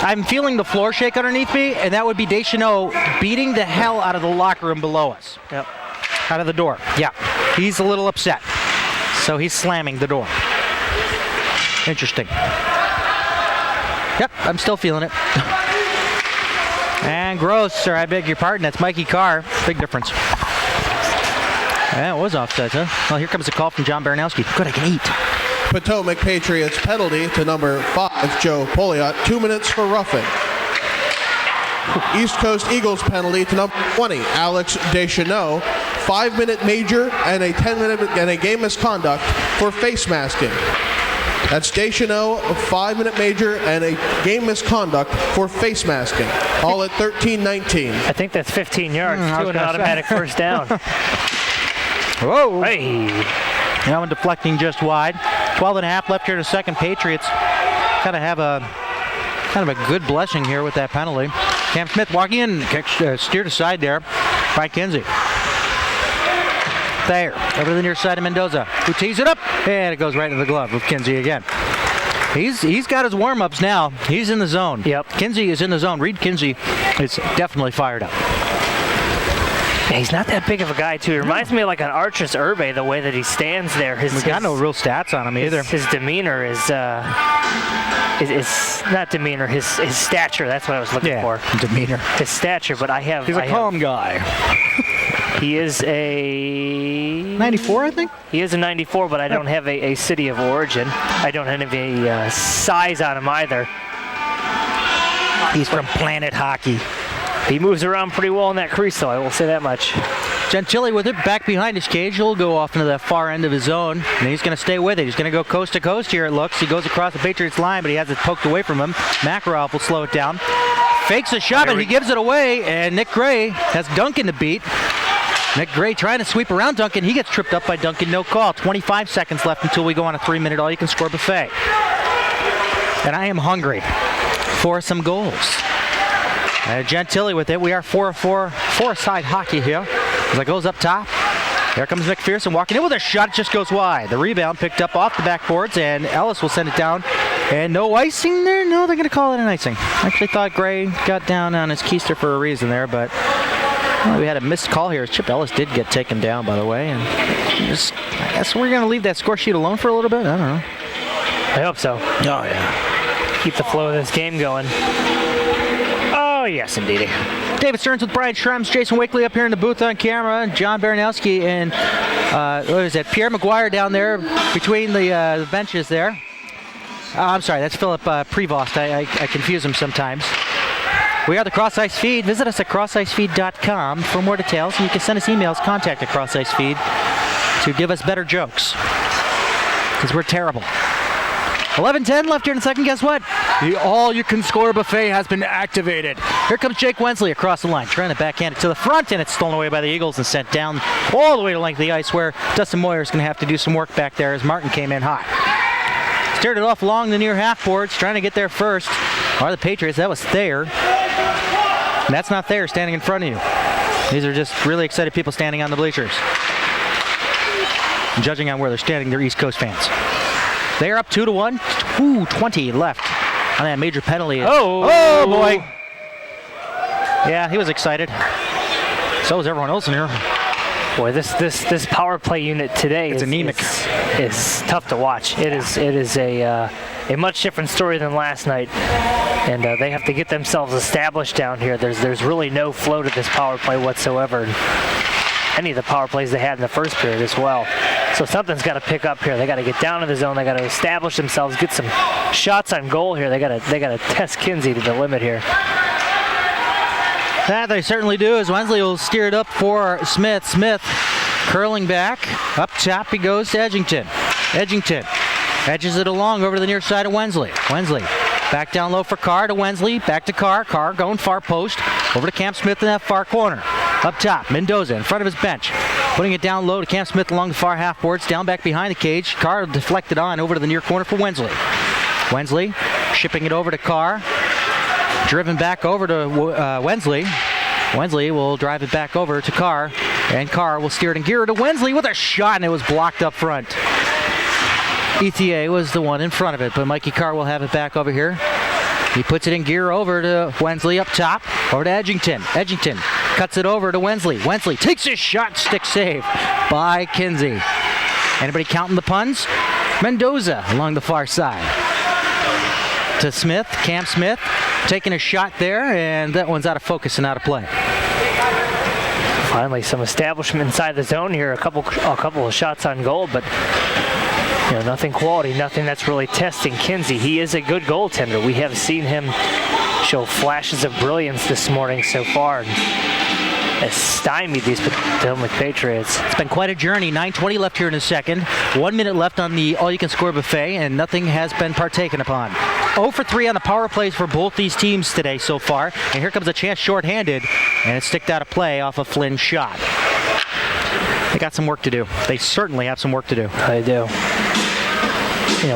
I'm feeling the floor shake underneath me, and that would be Deschanel beating the hell out of the locker room below us. Yep. Out of the door. Yeah. He's a little upset. So he's slamming the door. Interesting. Yep, I'm still feeling it. And Grose, or I beg your pardon, that's Mikey Carr. Big difference. Yeah, it was offside, huh? Well, here comes a call from John Baranowski. Good, I can eat. Potomac Patriots penalty to number 5, Joe Pouliot, 2 minutes for roughing. East Coast Eagles penalty to number 20, Alex Deschanel, 5-minute major and a 10-minute and a game misconduct for face masking. That's Deschanel, a 5-minute major and a game misconduct for face masking. All at 13-19. I think that's 15 yards to an automatic first down. Whoa. Hey. That one deflecting just wide. 12.5 left here to second. Patriots kind of have a good blessing here with that penalty. Cam Smith walking in, steered aside there by Kinsey. There, over to the near side of Mendoza, who tees it up, and it goes right into the glove of Kinsey again. He's got his warm-ups now. He's in the zone. Yep. Kinsey is in the zone. Reed Kinsey is definitely fired up. Yeah, he's not that big of a guy, too. He reminds me of like an Archis Urbe, the way that he stands there. We got no real stats on him either. His demeanor is not demeanor. His stature. That's what I was looking for. Demeanor. His stature, but He's a calm guy. He is a 94, I think. He is a 94, but I don't have a city of origin. I don't have any size on him either. He's from Planet Hockey. He moves around pretty well in that crease, though, I will say that much. Gentili with it back behind his cage. He'll go off into the far end of his zone, and he's going to stay with it. He's going to go coast to coast here, it looks. He goes across the Patriots line, but he has it poked away from him. Makarov will slow it down. Fakes a shot, but he gives it away, and Nick Gray has Duncan to beat. Nick Gray trying to sweep around Duncan. He gets tripped up by Duncan. No call. 25 seconds left until we go on a 3-minute all-you-can-score buffet. And I am hungry for some goals. Gentili with it. We are 4-4, four-side hockey here. As it goes up top. There comes McPherson walking in with a shot. It just goes wide. The rebound picked up off the backboards, and Ellis will send it down. And no icing there? No, they're going to call it an icing. I actually thought Gray got down on his keister for a reason there, but we had a missed call here. Chip Ellis did get taken down, by the way. And I guess we're going to leave that score sheet alone for a little bit. I don't know. I hope so. Oh, yeah. Keep the flow of this game going. Oh, yes, indeed. David Stearns with Brian Schrems, Jason Wakely up here in the booth on camera, John Baranowski and what is that? Pierre McGuire down there between the benches there. I'm sorry, that's Philip Prevost. I confuse him sometimes. We are the Cross-Ice Feed. Visit us at CrossIceFeed.com for more details, and you can send us emails, contact at CrossIceFeed to give us better jokes, because we're terrible. 11:10 left here in the second. Guess what? The all-you-can-score buffet has been activated. Here comes Jake Wensley across the line, trying to backhand it to the front, and it's stolen away by the Eagles and sent down all the way to length of the ice, where Dustin Moyer is going to have to do some work back there as Martin came in hot. Steered it off along the near half boards, trying to get there first. Are the Patriots? That was Thayer. And that's not Thayer standing in front of you. These are just really excited people standing on the bleachers. And judging on where they're standing, they're East Coast fans. They're up 2-1. 2:20 left on that major penalty. Oh boy. Yeah, he was excited. So was everyone else in here. Boy, this power play unit today is anemic. Is tough to watch. It is a much different story than last night, and they have to get themselves established down here. There's really no flow to this power play whatsoever. Any of the power plays they had in the first period as well. So something's got to pick up here. They got to get down to the zone. They got to establish themselves, get some shots on goal here. They got to test Kinsey to the limit here. That they certainly do, as Wensley will steer it up for Smith. Smith curling back. Up top he goes to Edgington. Edgington edges it along over to the near side of Wensley. Wensley back down low for Carr to Wensley. Back to Carr. Carr going far post. Over to Cam Smith in that far corner. Up top, Mendoza in front of his bench. Putting it down low to Cam Smith along the far half boards. Down back behind the cage. Carr deflected on over to the near corner for Wensley. Wensley shipping it over to Carr. Driven back over to Wensley. Wensley will drive it back over to Carr, and Carr will steer it in gear to Wensley with a shot, and it was blocked up front. ETA was the one in front of it, but Mikey Carr will have it back over here. He puts it in gear over to Wensley up top, over to Edgington. Edgington cuts it over to Wensley. Wensley takes his shot, stick save by Kinsey. Anybody counting the puns? Mendoza along the far side. To Smith, Cam Smith, taking a shot there, and that one's out of focus and out of play. Finally, some establishment inside the zone here. A couple of shots on goal, but nothing quality, nothing that's really testing Kinsey. He is a good goaltender. We have seen him show flashes of brilliance this morning so far. Has stymied these Potomac Patriots. It's been quite a journey. 9:20 left here in the second. 1 minute left on the all-you-can-score buffet, and nothing has been partaken upon. 0 for 3 on the power plays for both these teams today so far. And here comes a chance shorthanded, and it's sticked out of play off a Flynn's shot. They got some work to do. They certainly have some work to do. They do.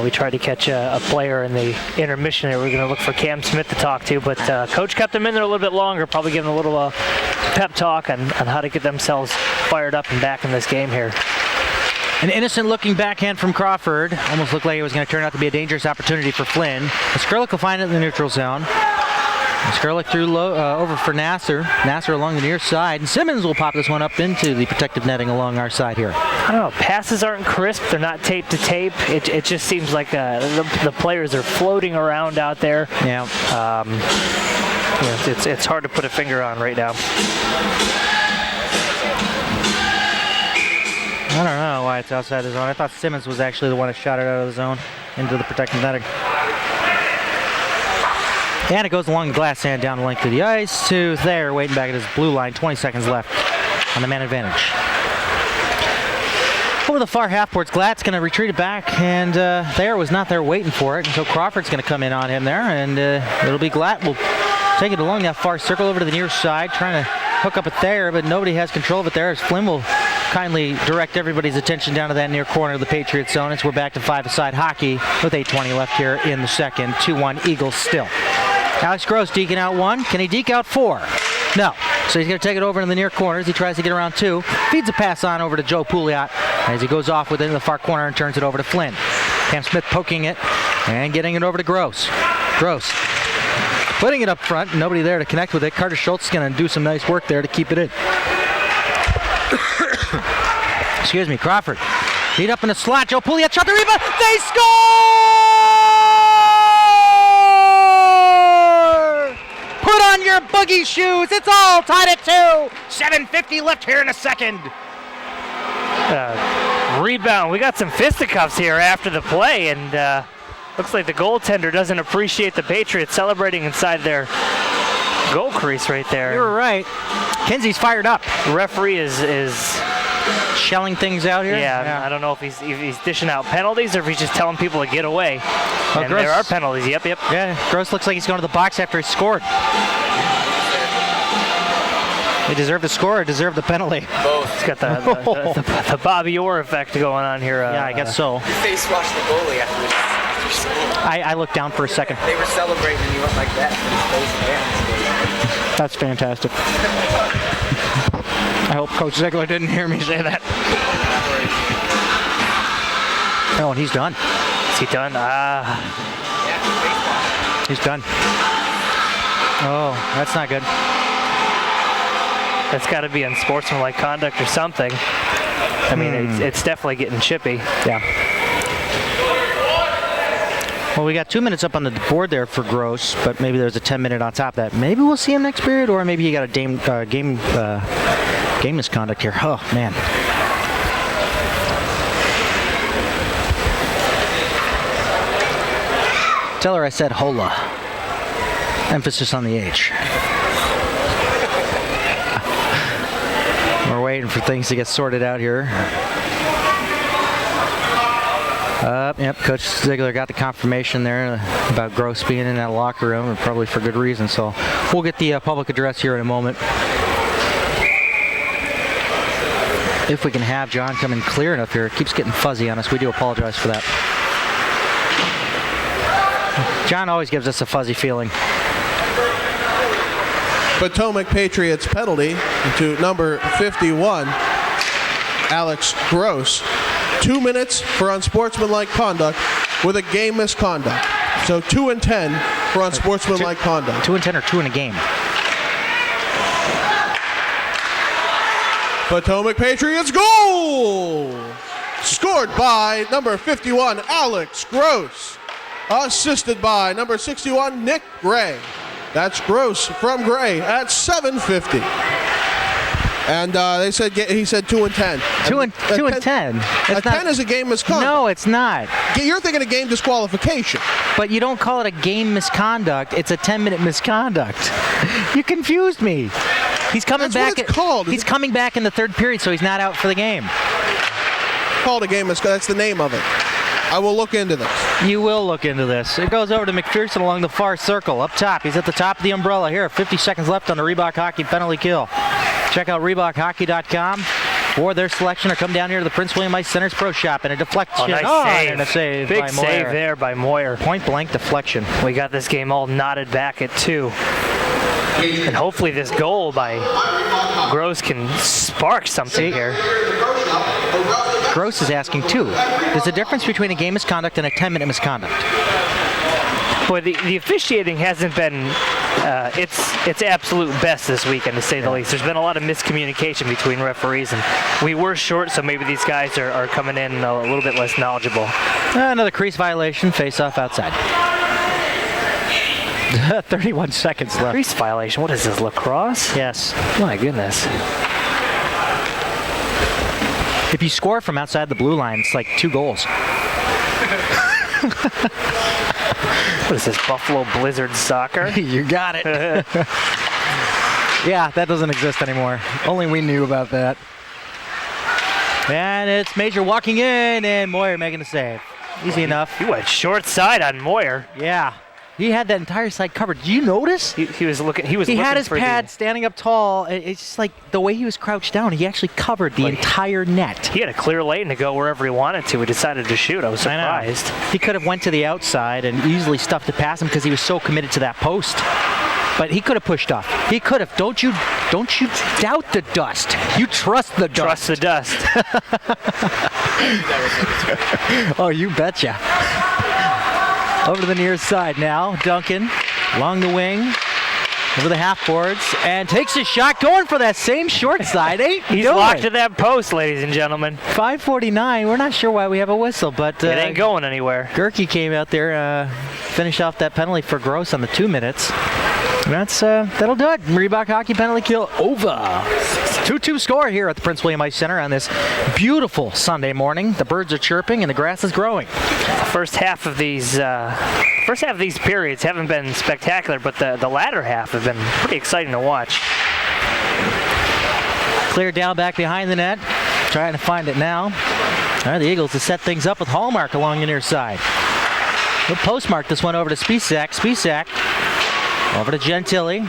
We tried to catch a player in the intermission there. We're going to look for Cam Smith to talk to, but Coach kept them in there a little bit longer, probably giving a little pep talk on how to get themselves fired up and back in this game here. An innocent-looking backhand from Crawford. Almost looked like it was going to turn out to be a dangerous opportunity for Flynn. Skrlik will find it in the neutral zone. Skrlik threw low, over for Nasser. Nasser along the near side. And Simmons will pop this one up into the protective netting along our side here. I don't know. Passes aren't crisp. They're not tape to tape. It just seems like the players are floating around out there. Yeah. It's hard to put a finger on right now. I don't know why it's outside the zone. I thought Simmons was actually the one that shot it out of the zone into the protective netting. And it goes along the glass sand down the length of the ice to Thayer waiting back at his blue line. 20 seconds left on the man advantage. Over the far half boards, Glatt's going to retreat it back, and Thayer was not there waiting for it, and so Crawford's going to come in on him there, and it'll be Glatt will take it along that far circle over to the near side, trying to hook up at Thayer, but nobody has control of it there as Flynn will kindly direct everybody's attention down to that near corner of the Patriots zone. As we're back to five-a-side hockey with 8:20 left here in the second. 2-1 Eagles still. Alex Grose deking out one. Can he deke out 4? No. So he's going to take it over in the near corners. He tries to get around 2. Feeds a pass on over to Joe Pouliot as he goes off within the far corner and turns it over to Flynn. Cam Smith poking it and getting it over to Grose. Grose putting it up front. Nobody there to connect with it. Carter Schultz is going to do some nice work there to keep it in. Excuse me, Crawford. Feed up in the slot. Joe Pouliot shot the rebound. They score! Put on your boogie shoes. It's all tied at 2. 7:50 left here in a second. Rebound. We got some fisticuffs here after the play, and looks like the goaltender doesn't appreciate the Patriots celebrating inside their goal crease right there. You're right. Kinsey's fired up. The referee is shelling things out here. Yeah, I don't know if he's dishing out penalties or if he's just telling people to get away. And Gross, there are penalties. Yep. Yeah, Gross looks like he's going to the box after he scored. They deserve the score or deserve the penalty? Both. It's got the Bobby Orr effect going on here. Yeah, I guess so. You face washed the goalie after school. I looked down for a second. They were celebrating and he went like that with his face hands. That's fantastic. I hope Coach Ziegler didn't hear me say that. Oh, and he's done. Is he done? He's done. Oh, that's not good. That's got to be unsportsmanlike conduct or something. I mean, it's definitely getting chippy. Yeah. Well, we got 2 minutes up on the board there for Grose, but maybe there's a 10-minute on top of that. Maybe we'll see him next period, or maybe he got a game misconduct here. Oh, man. Tell her I said hola. Emphasis on the H. We're waiting for things to get sorted out here. Yep, Coach Ziegler got the confirmation there about Grose being in that locker room, and probably for good reason. So we'll get the public address here in a moment. If we can have John come in clear enough here. It keeps getting fuzzy on us. We do apologize for that. John always gives us a fuzzy feeling. Potomac Patriots penalty to number 51, Alex Grose. 2 minutes for unsportsmanlike conduct with a game misconduct. So 2 and 10 for unsportsmanlike conduct. 2 and 10 or 2 in a game? Potomac Patriots goal! Scored by number 51, Alex Grose. Assisted by number 61, Nick Gray. That's Grose from Gray at 750. And he said 2 and 10. 2 and 10. A 10 is a game misconduct. No, it's not. You're thinking of game disqualification. But you don't call it a game misconduct. It's a 10-minute misconduct. You confused me. He's coming That's back. What it's called. He's coming back in the third period, so he's not out for the game. Called a game misconduct. That's the name of it. I will look into this. You will look into this. It goes over to McPherson along the far circle. Up top, he's at the top of the umbrella here. 50 seconds left on the Reebok Hockey penalty kill. Check out ReebokHockey.com for their selection, or come down here to the Prince William Ice Center's Pro Shop and a deflection. Nice save. And a save Big by save Moyer. there by Moyer. Point blank deflection. We got this game all knotted back at 2. And hopefully this goal by Grose can spark something here. Grose is asking 2. There's a difference between a game misconduct and a 10-minute misconduct. Boy, the officiating hasn't been its absolute best this weekend, to say the least. There's been a lot of miscommunication between referees, and we were short, so maybe these guys are coming in a little bit less knowledgeable. Another crease violation, face-off outside. 31 seconds left. Crease violation? What is this, lacrosse? Yes. My goodness. If you score from outside the blue line, it's like 2 goals. What is this, Buffalo Blizzard soccer? You got it. Yeah, that doesn't exist anymore. Only we knew about that. And it's Major walking in, and Moyer making the save. Easy enough. He went short side on Moyer. Yeah. He had that entire side covered. Did you notice? He was looking. He had his pad standing up tall. It's just like the way he was crouched down. He actually covered the entire net. He had a clear lane to go wherever he wanted to. He decided to shoot. I was surprised. He could have went to the outside and easily stuffed it past him because he was so committed to that post. But he could have pushed off. He could have. Don't you doubt the dust. You trust the dust. Trust the dust. Oh, you betcha. Over to the near side now. Duncan along the wing, over the half boards, and takes a shot, going for that same short side. He's locked to that post, ladies and gentlemen. 5:49. We're not sure why we have a whistle, but it ain't going anywhere. Gerke came out there, finished off that penalty for Grose on the 2 minutes. That'll do it. Reebok Hockey penalty kill over. 2-2 score here at the Prince William Ice Center on this beautiful Sunday morning. The birds are chirping and the grass is growing. First half of these periods haven't been spectacular, but the latter half have been pretty exciting to watch. Cleared down back behind the net, trying to find it now. All right, the Eagles to set things up with Hallmark along the near side. We'll postmark this one over to Spisak. Spisak over to Gentili.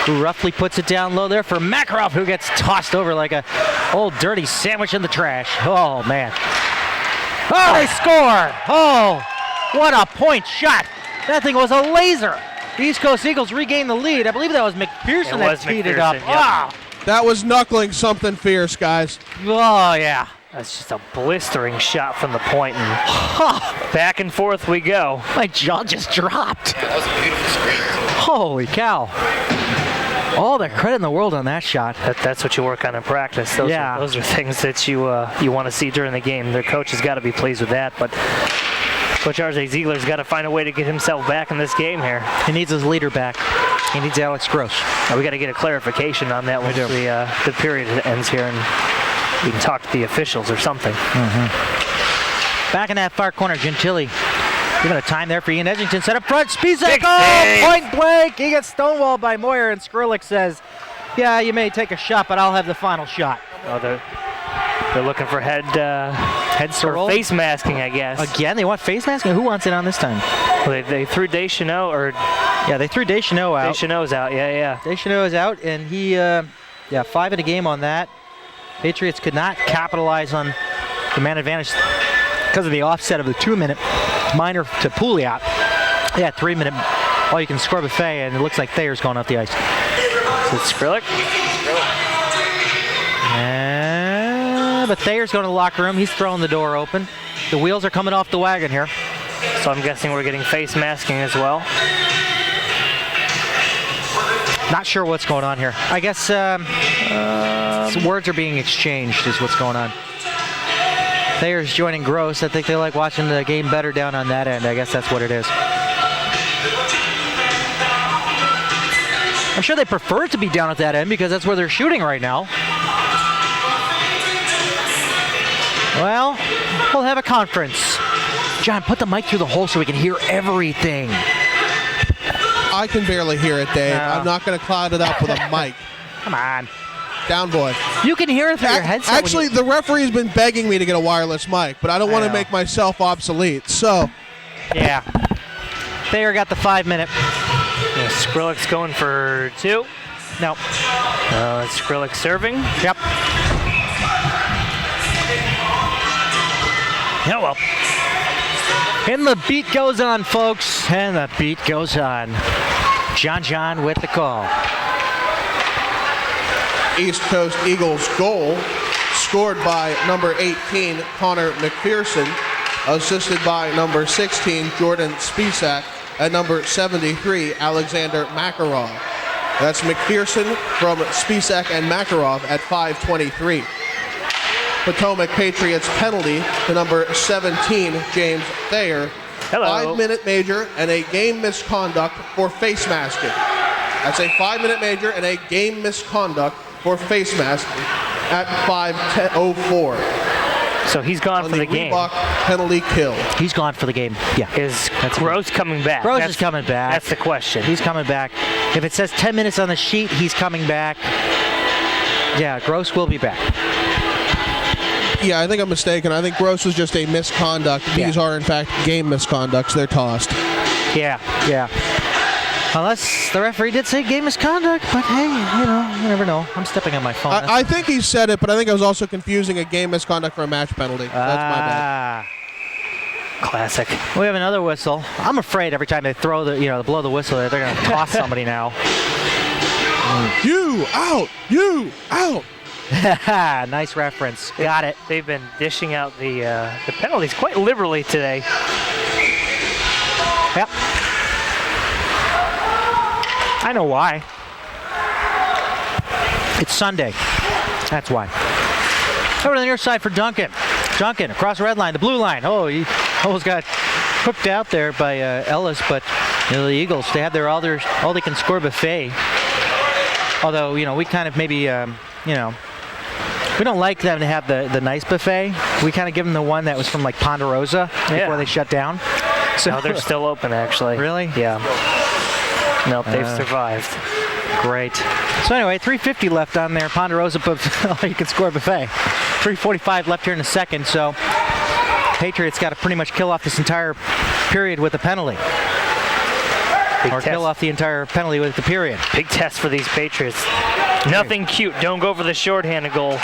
who roughly puts it down low there for Makarov, who gets tossed over like a old dirty sandwich in the trash. Oh, man. Oh, they score! Oh, what a point shot. That thing was a laser. The East Coast Eagles regain the lead. I believe that was McPherson that teed it up. Yep. Ah. That was knuckling something fierce, guys. Oh, yeah. That's just a blistering shot from the point, and back and forth we go. My jaw just dropped. That was a beautiful screen. Holy cow. All the credit in the world on that shot. That's what you work on in practice. Those are things that you want to see during the game. Their coach has got to be pleased with that, but Coach R.J. Ziegler's got to find a way to get himself back in this game here. He needs his leader back. He needs Alex Grose. Now we got to get a clarification on that once the period ends here, and we can talk to the officials or something. Back in that far corner, Gentili giving a time there for Ian Edgington. Set up front, Spisak, point blank. He gets stonewalled by Moyer, and Skrlik says, yeah, you may take a shot, but I'll have the final shot. Oh, they're looking for head swirl? face masking, I guess. Again, they want face masking? Who wants it on this time? Well, they threw Deschanel, or yeah, they threw Deschanel out. Deschanel's out, yeah. Deschanel is out, and he, 5 in a game on that. Patriots could not capitalize on the man advantage because of the offset of the 2-minute minor to Pouliot. Yeah, 3-minute all-you-can-score buffet, and it looks like Thayer's going off the ice. So it's Skrlik. But Thayer's going to the locker room. He's throwing the door open. The wheels are coming off the wagon here. So I'm guessing we're getting face masking as well. Not sure what's going on here. I guess some words are being exchanged is what's going on. Thayer's joining Grose. I think they like watching the game better down on that end. I guess that's what it is. I'm sure they prefer to be down at that end because that's where they're shooting right now. Well, we'll have a conference. John, put the mic through the hole so we can hear everything. I can barely hear it, Dave. No. I'm not going to cloud it up with a mic. Come on. Down, boy. You can hear it through your headset. Actually, the referee's been begging me to get a wireless mic, but I don't want to make myself obsolete. So, yeah. Thayer got the 5-minute. Yeah, Skrlik's going for 2. No. It's Skrlik serving. Yep. Yeah, well. And the beat goes on, folks. And the beat goes on. John with the call. East Coast Eagles goal scored by number 18, Connor McPherson, assisted by number 16, Jordan Spisak, and number 73, Alexander Makarov. That's McPherson from Spisak and Makarov at 5:23. Potomac Patriots penalty to number 17, James Thayer. Hello. 5-minute major and a game misconduct for face masking. That's a 5-minute major and a game misconduct for face masking at 5:04. So he's gone for the game. Reebok penalty kill. He's gone for the game. Yeah. Is Grose coming back? Grose is coming back. That's the question. He's coming back. If it says 10 minutes on the sheet, he's coming back. Yeah, Grose will be back. Yeah, I think I'm mistaken. I think Grose was just a misconduct. These are, in fact, game misconducts. They're tossed. Yeah. Unless the referee did say game misconduct, but hey, you never know. I'm stepping on my phone. I think he said it, but I think I was also confusing a game misconduct for a match penalty. That's my bad. Classic. We have another whistle. I'm afraid every time they throw blow the whistle, that they're going to toss somebody now. You out! You out! Nice reference. Got it. They've been dishing out the penalties quite liberally today. Yep. I know why. It's Sunday. That's why. Over to the near side for Duncan. Duncan across the red line, the blue line. Oh, he almost got hooked out there by Ellis, but the Eagles, they have their all they can score buffet. Although, we kind of maybe, we don't like them to have the nice buffet. We kind of give them the one that was from like Ponderosa before they shut down. So no, they're still open, actually. Really? Yeah. Nope, they've survived. Great. So anyway, 3:50 left on their Ponderosa you can score buffet. 3:45 left here in the second, so Patriots got to pretty much kill off this entire period with a penalty. or kill off the entire penalty with the period. Big test for these Patriots. Nothing cute. Don't go for the shorthanded goal.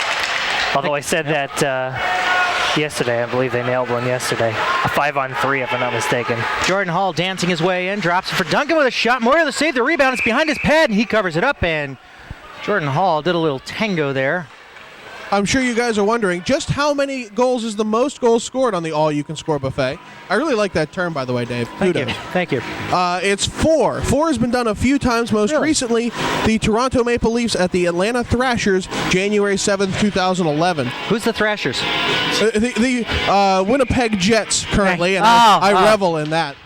Although I said that yesterday. I believe they nailed one yesterday. A 5-on-3, if I'm not mistaken. Jordan Hall dancing his way in, drops it for Duncan with a shot. Moyer to save the rebound. It's behind his pad, and he covers it up, and Jordan Hall did a little tango there. I'm sure you guys are wondering just how many goals is the most goals scored on the all-you-can-score buffet. I really like that term, by the way, Dave. Kudos. Thank you. It's 4. 4 has been done a few times. Most recently, the Toronto Maple Leafs at the Atlanta Thrashers, January 7th, 2011. Who's the Thrashers? The Winnipeg Jets currently, and I revel in that.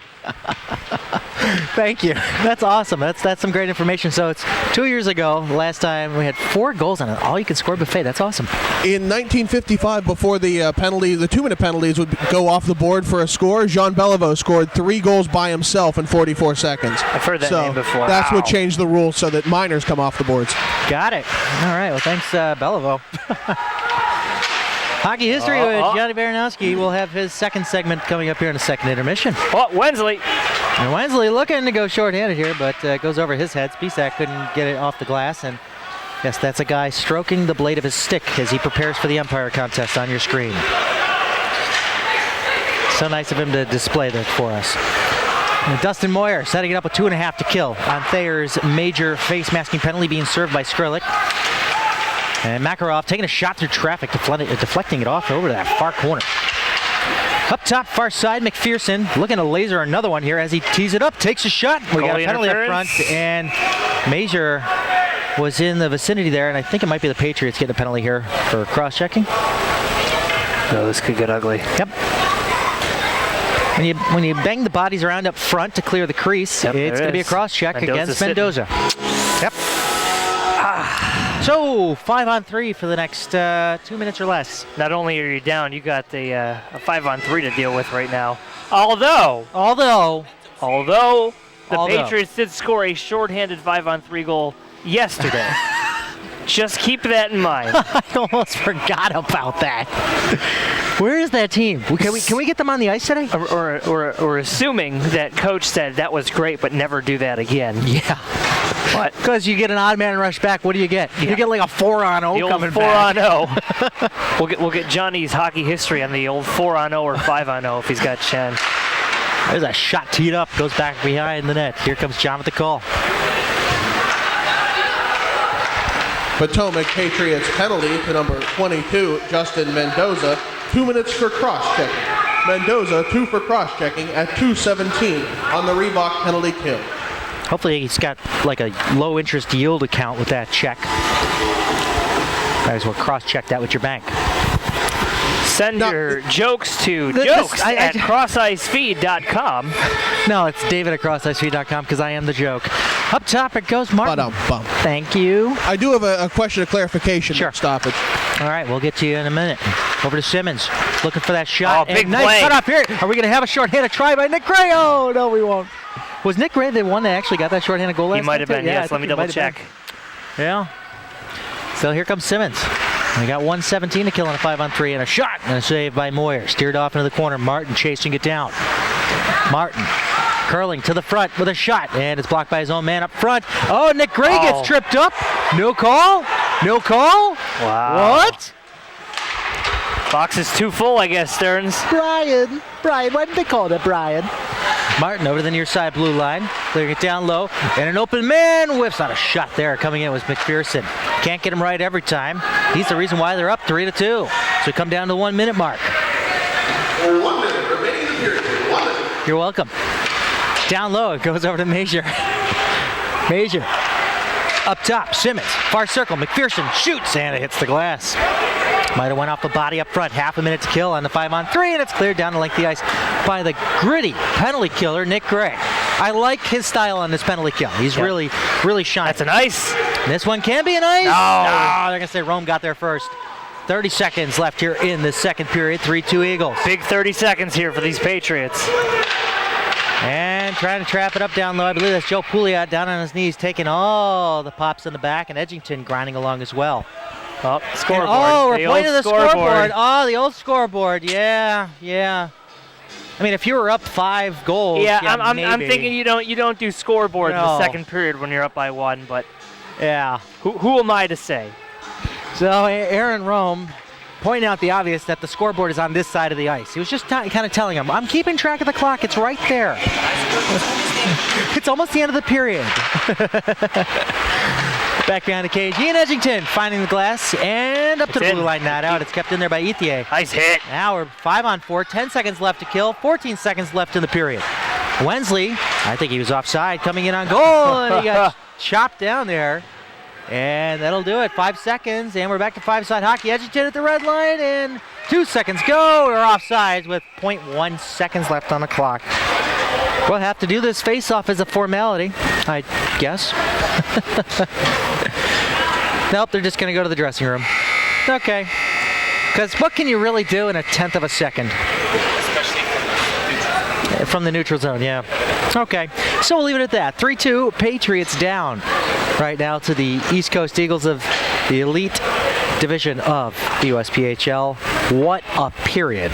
Thank you. That's awesome. That's some great information. So it's 2 years ago, last time we had 4 goals on an all-you-can-score buffet. That's awesome. In 1955, before the 2-minute penalties would go off the board for a score, Jean Beliveau scored 3 goals by himself in 44 seconds. I've heard that name before. That's what changed the rules so that minors come off the boards. Got it. All right. Well, thanks, Beliveau. Hockey history with Johnny Baranowski. Will have his second segment coming up here in the second intermission. Wensley. And Wensley looking to go shorthanded here, but goes over his head. Spisak couldn't get it off the glass, and yes, that's a guy stroking the blade of his stick as he prepares for the umpire contest on your screen. So nice of him to display that for us. And Dustin Moyer setting it up with 2.5 to kill on Thayer's major face masking penalty being served by Skrlik. And Makarov taking a shot through traffic, deflecting it off over to that far corner. Up top, far side, McPherson looking to laser another one here as he tees it up, takes a shot. We got a penalty up front, and Major was in the vicinity there, and I think it might be the Patriots getting a penalty here for cross-checking. No, this could get ugly. Yep. When you bang the bodies around up front to clear the crease, it's going to be a cross-check against Mendoza. Yep. So, 5-on-3 for the next 2 minutes or less. Not only are you down, you got a 5-on-3 to deal with right now. Although the Patriots did score a shorthanded 5-on-3 goal yesterday. Just keep that in mind. I almost forgot about that. Where is that team? Can we get them on the ice today? Or assuming that coach said that was great, but never do that again. Yeah. What? Because you get an odd man rush back. What do you get? Yeah. You get like a 4-on-0 coming back. 4-on-0. We'll get Johnny's hockey history on the old 4-on-0 or 5-on-0 if he's got Chen. There's a shot teed up, goes back behind the net. Here comes John with the call. Potomac Patriots penalty to number 22, Justin Mendoza. 2 minutes for cross-checking. Mendoza, 2 for cross-checking at 2:17 on the Reebok penalty kill. Hopefully he's got like a low interest yield account with that check. Might as well cross-check that with your bank. Send your jokes to at CrossIceFeed.com. No, it's David at CrossIceFeed.com because I am the joke. Up top it goes Martin. Thank you. I do have a question of clarification. Sure. Stoppage. All right, we'll get to you in a minute. Over to Simmons, looking for that shot. Oh, big nice play. cut off here. Are we going to have a shorthanded try by Nick Gray? Oh, no, we won't. Was Nick Gray the one that actually got that shorthanded goal last night? He might have been, yes. Let me double check. Yeah. So here comes Simmons. We got 1:17 to kill on a 5-on-3 and a shot and a save by Moyer. Steered off into the corner. Martin chasing it down. Martin curling to the front with a shot, and it's blocked by his own man up front. Oh, Nick Gray gets tripped up. No call. No call. Wow. What? Box is too full, I guess, Stearns. Brian, why did they call that Brian? Martin over to the near side blue line, clearing it down low, and an open man whiffs on a shot there. Coming in was McPherson. Can't get him right every time. He's the reason why they're up 3-2. So we come down to the 1 minute mark. 1 minute remaining in the period. 1 minute. You're welcome. Down low, it goes over to Major. Major. Up top, Simmons. Far circle, McPherson shoots, and it hits the glass. Might have went off the body up front. 1/2 minute to kill on the 5-on-3, and it's cleared down the length of the ice by the gritty penalty killer, Nick Gray. I like his style on this penalty kill. He's really shining. That's an ice. This one can be an ice. No. They're going to say Rome got there first. 30 seconds left here in the second period. 3-2 Eagles. Big 30 seconds here for these Patriots. And trying to trap it up down low. I believe that's Joe Pouliot down on his knees, taking all the pops in the back, and Edgington grinding along as well. Oh, scoreboard. We're pointing to the scoreboard. Oh, the old scoreboard. Yeah. I mean, if you were up 5 goals, Yeah, maybe. I'm thinking you don't do scoreboard in the No. second period when you're up by 1, but Yeah. who am I to say? So Aaron Rome pointing out the obvious that the scoreboard is on this side of the ice. He was just kind of telling him, I'm keeping track of the clock. It's right there. It's almost the end of the period. Back behind the cage, Ian Edgington finding the glass and up to the blue line, not out. It's kept in there by Ethier. Nice hit. Now we're 5-on-4, 10 seconds left to kill, 14 seconds left in the period. Wensley, I think he was offside, coming in on goal, and he got chopped down there. And that'll do it. 5 seconds, and we're back to 5-side hockey. Edgington at the red line, and 2 seconds go. We're offside with 0.1 seconds left on the clock. We'll have to do this face-off as a formality, I guess. Nope, they're just going to go to the dressing room. Okay. Because what can you really do in a 1/10 of a second? From the neutral zone, yeah. Okay, so we'll leave it at that. 3-2, Patriots down right now to the East Coast Eagles of the Elite Division of the USPHL. What a period.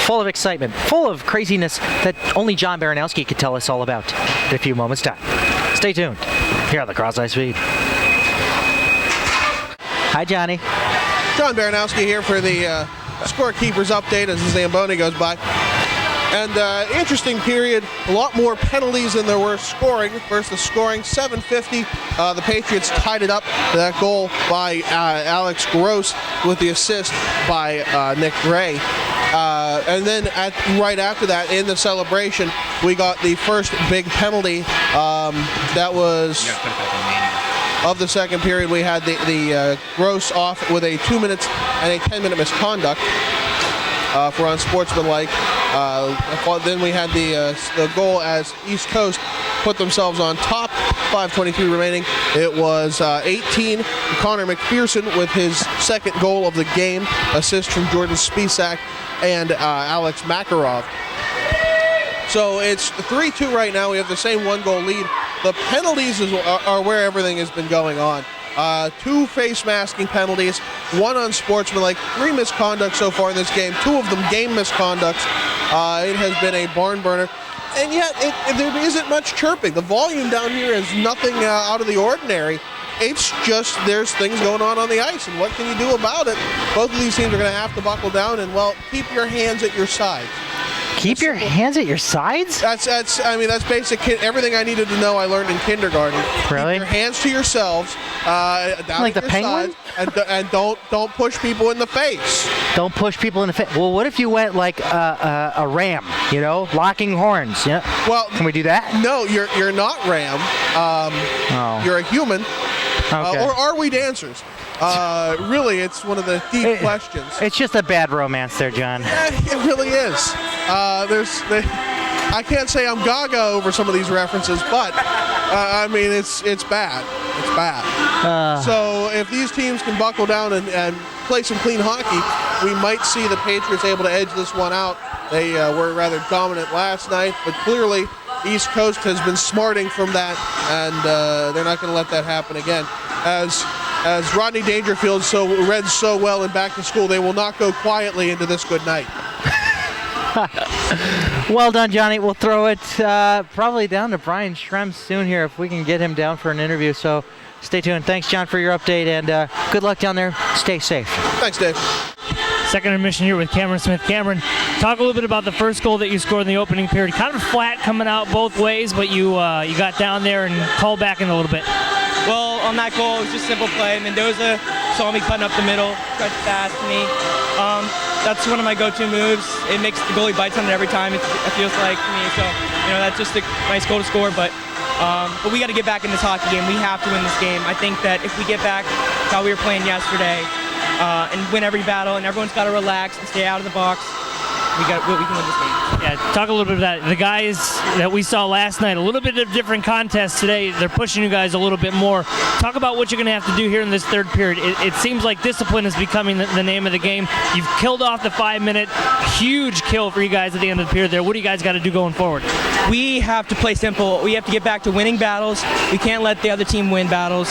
Full of excitement, full of craziness that only John Baranowski could tell us all about in a few moments' time. Stay tuned here on the CrossIceFeed. Hi, Johnny. John Baranowski here for the scorekeepers update as the Zamboni goes by. And interesting period, a lot more penalties than there were scoring. First, the scoring, 7:50. The Patriots tied it up. That goal by Alex Grose with the assist by Nick Gray. And then right after that, in the celebration, we got the first big penalty. That was of the second period. We had the Grose off with a 2 minutes and a 10-minute misconduct for unsportsmanlike. Then we had the goal as East Coast put themselves on top. 5:23 remaining. It was 18. Connor McPherson with his second goal of the game. Assist from Jordan Spisak and Alex Makarov. So it's 3-2 right now. We have the same 1-goal lead. The penalties are where everything has been going on. 2 face masking penalties, 1 unsportsmanlike, 3 misconducts so far in this game, 2 of them game misconducts. It has been a barn burner, and yet there isn't much chirping. The volume down here is nothing out of the ordinary. It's just there's things going on the ice, and what can you do about it? Both of these teams are going to have to buckle down and, well, keep your hands at your sides. Keep your hands at your sides? That's basic. Everything I needed to know I learned in kindergarten. Really? Keep your hands to yourselves, down Like at the your penguin? sides, and don't push people in the face. Don't push people in the face. Well, what if you went like a ram, locking horns? Yeah. Well, Can we do that? no, you're not Ram. You're a human. Okay. Or are we dancers? Really, it's one of the deep questions. It's just a bad romance there, John. It really is. I can't say I'm gaga over some of these references, but I mean it's bad. It's bad. So if these teams can buckle down and play some clean hockey, we might see the Patriots able to edge this one out. They were rather dominant last night, but clearly East Coast has been smarting from that, and they're not going to let that happen again. As Rodney Dangerfield read so well in Back to School, they will not go quietly into this good night. Well done, Johnny. We'll throw it probably down to Brian Schrems soon here if we can get him down for an interview. So stay tuned. Thanks, John, for your update, and good luck down there. Stay safe. Thanks, Dave. Second intermission here with Cameron Smith. Cameron, talk a little bit about the first goal that you scored in the opening period. Kind of flat coming out both ways, but you got down there and called back in a little bit. Well, on that goal, it was just simple play. Mendoza saw me cutting up the middle, tried to pass to me. That's one of my go-to moves. It makes the goalie bites on it every time, it feels like to me. So, that's just a nice goal to score. But we got to get back in this hockey game. We have to win this game. I think that if we get back how we were playing yesterday and win every battle, and everyone's got to relax and stay out of the box, we can win this game. Yeah, talk a little bit about it. The guys that we saw last night, a little bit of different contest today. They're pushing you guys a little bit more. Talk about what you're going to have to do here in this third period. It seems like discipline is becoming the name of the game. You've killed off the 5-minute. Huge kill for you guys at the end of the period there. What do you guys got to do going forward? We have to play simple. We have to get back to winning battles. We can't let the other team win battles.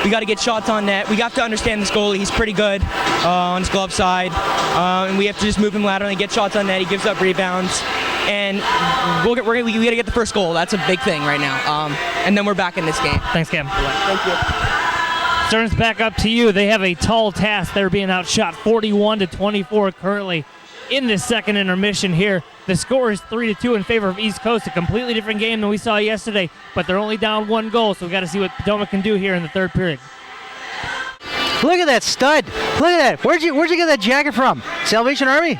we got to get shots on net. We have to understand this goalie. He's pretty good on his glove side, and we have to just move him laterally, get shots on net. He gives up rebounds, and we got to get the first goal. That's a big thing right now, and then we're back in this game. Thanks, Cam. Thank you. Stearns, back up to you. They have a tall task. They're being outshot 41-24 currently in this second intermission here. The score is 3-2 in favor of East Coast. A completely different game than we saw yesterday, but they're only down 1 goal, so we got to see what Potomac can do here in the third period. Look at that stud. Look at that. Where'd you get that jacket from? Salvation Army?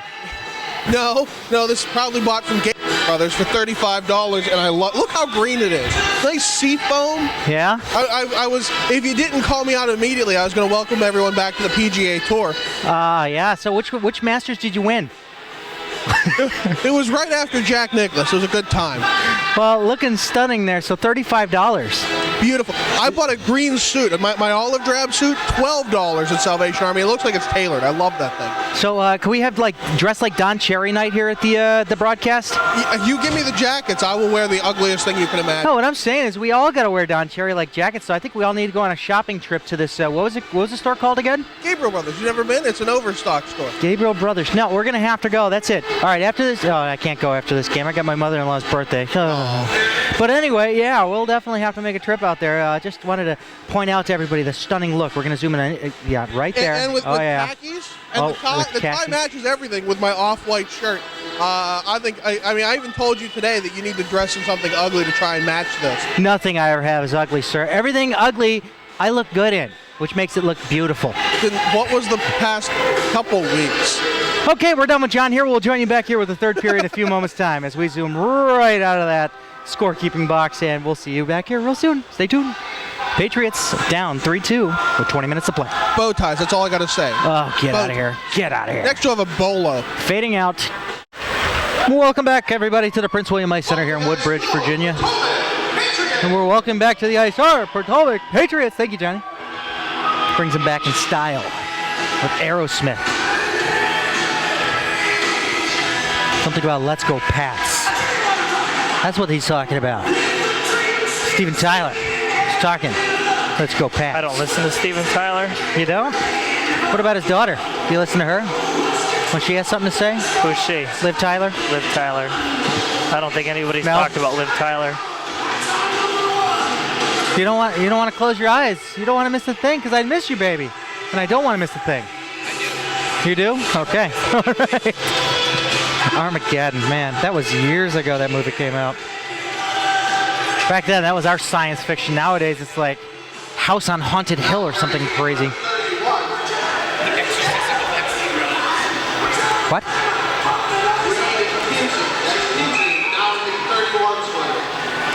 No, this is probably bought from Gator Brothers for $35, and I look how green it is. Nice sea foam. Yeah. I was, if you didn't call me out immediately, I was going to welcome everyone back to the PGA Tour. Yeah. So which Masters did you win? It was right after Jack Nicklaus. It was a good time. Well, looking stunning there. So $35. Beautiful. I bought a green suit, my olive drab suit, $12 at Salvation Army. It looks like it's tailored. I love that thing. So can we have dress like Don Cherry night here at the broadcast? You give me the jackets, I will wear the ugliest thing you can imagine. No, what I'm saying is we all got to wear Don Cherry like jackets. So I think we all need to go on a shopping trip to this. What was the store called again? Gabriel Brothers. You never been? It's an overstock store. Gabriel Brothers. No, we're gonna have to go. That's it. All right. After this, I can't go after this game. I got my mother-in-law's birthday. But anyway, yeah, we'll definitely have to make a trip out there. Just wanted to point out to everybody the stunning look. We're gonna zoom in. Yeah, right there. And with khakis. And the tie matches everything with my off-white shirt. I even told you today that you need to dress in something ugly to try and match this. Nothing I ever have is ugly, sir. Everything ugly I look good in, which makes it look beautiful. Then what was the past couple weeks? Okay, we're done with John here. We'll join you back here with the third period in a few moments' time as we zoom right out of that scorekeeping box, and we'll see you back here real soon. Stay tuned. Patriots down 3-2 with 20 minutes to play. Bow ties, that's all I got to say. Oh, get out of here. Get out of here. Next you'll have a bolo. Fading out. Welcome back, everybody, to the Prince William Ice Center here in Woodbridge, Virginia. And we're welcome back to the ice. Our Potomac Patriots. Thank you, Johnny. Brings them back in style with Aerosmith. Something about Let's Go Pats. That's what he's talking about. Steven Tyler is talking. Let's Go Pats. I don't listen to Steven Tyler. You don't? What about his daughter? Do you listen to her when she has something to say? Who's she? Liv Tyler? Liv Tyler. I don't think anybody's talked about Liv Tyler. You don't want to close your eyes. You don't want to miss a thing because I miss you, baby. And I don't want to miss a thing. I do. You do? Okay. All right. Armageddon, man. That was years ago that movie came out. Back then, that was our science fiction. Nowadays, it's like House on Haunted Hill or something crazy. What?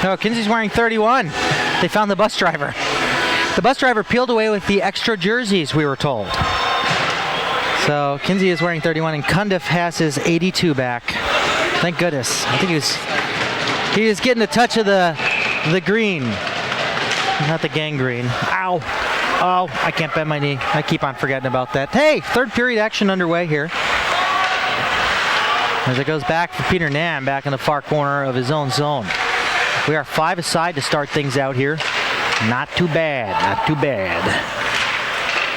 Oh, Kinsey's wearing 31. They found the bus driver. The bus driver peeled away with the extra jerseys, we were told. So Kinsey is wearing 31, and Cundiff has his 82 back. Thank goodness. I think he was getting a touch of the green, not the gangrene. Ow. Oh, I can't bend my knee. I keep on forgetting about that. Hey, third period action underway here. As it goes back for Peter Nam back in the far corner of his own zone. We are 5 aside to start things out here. Not too bad, not too bad.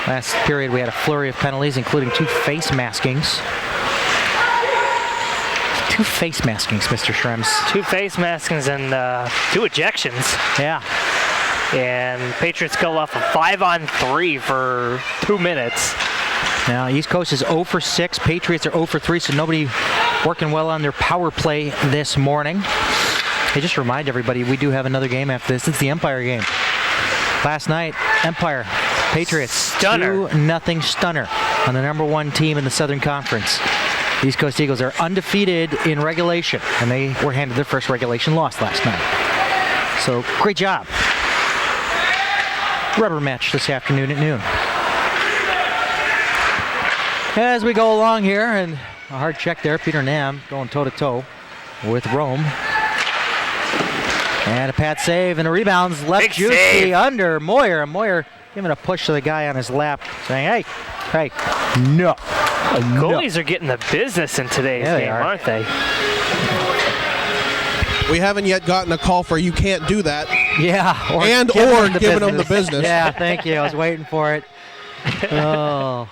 Last period we had a flurry of penalties, including 2 face maskings. 2 face maskings, Mr. Shrems. 2 face maskings and 2 ejections. Yeah. And Patriots go off a 5-on-3 for 2 minutes. Now, East Coast is 0 for 6. Patriots are 0 for 3, so nobody working well on their power play this morning. Hey, just remind everybody, we do have another game after this. It's the Empire game. Last night, Empire, Patriots, Stunner. 2-0 stunner on the #1 team in the Southern Conference. The East Coast Eagles are undefeated in regulation, and they were handed their first regulation loss last night. So, great job. Rubber match this afternoon at noon. As we go along here, and a hard check there, Peter Nam going toe-to-toe with Rome. And a pad save and a rebounds left Big juicy save. under Moyer. And Moyer giving a push to the guy on his lap, saying, hey, no. Goalies are getting the business in today's game, aren't they? We haven't yet gotten a call for you can't do that. Yeah. Or Giving them the business. Yeah, thank you. I was waiting for it. Oh.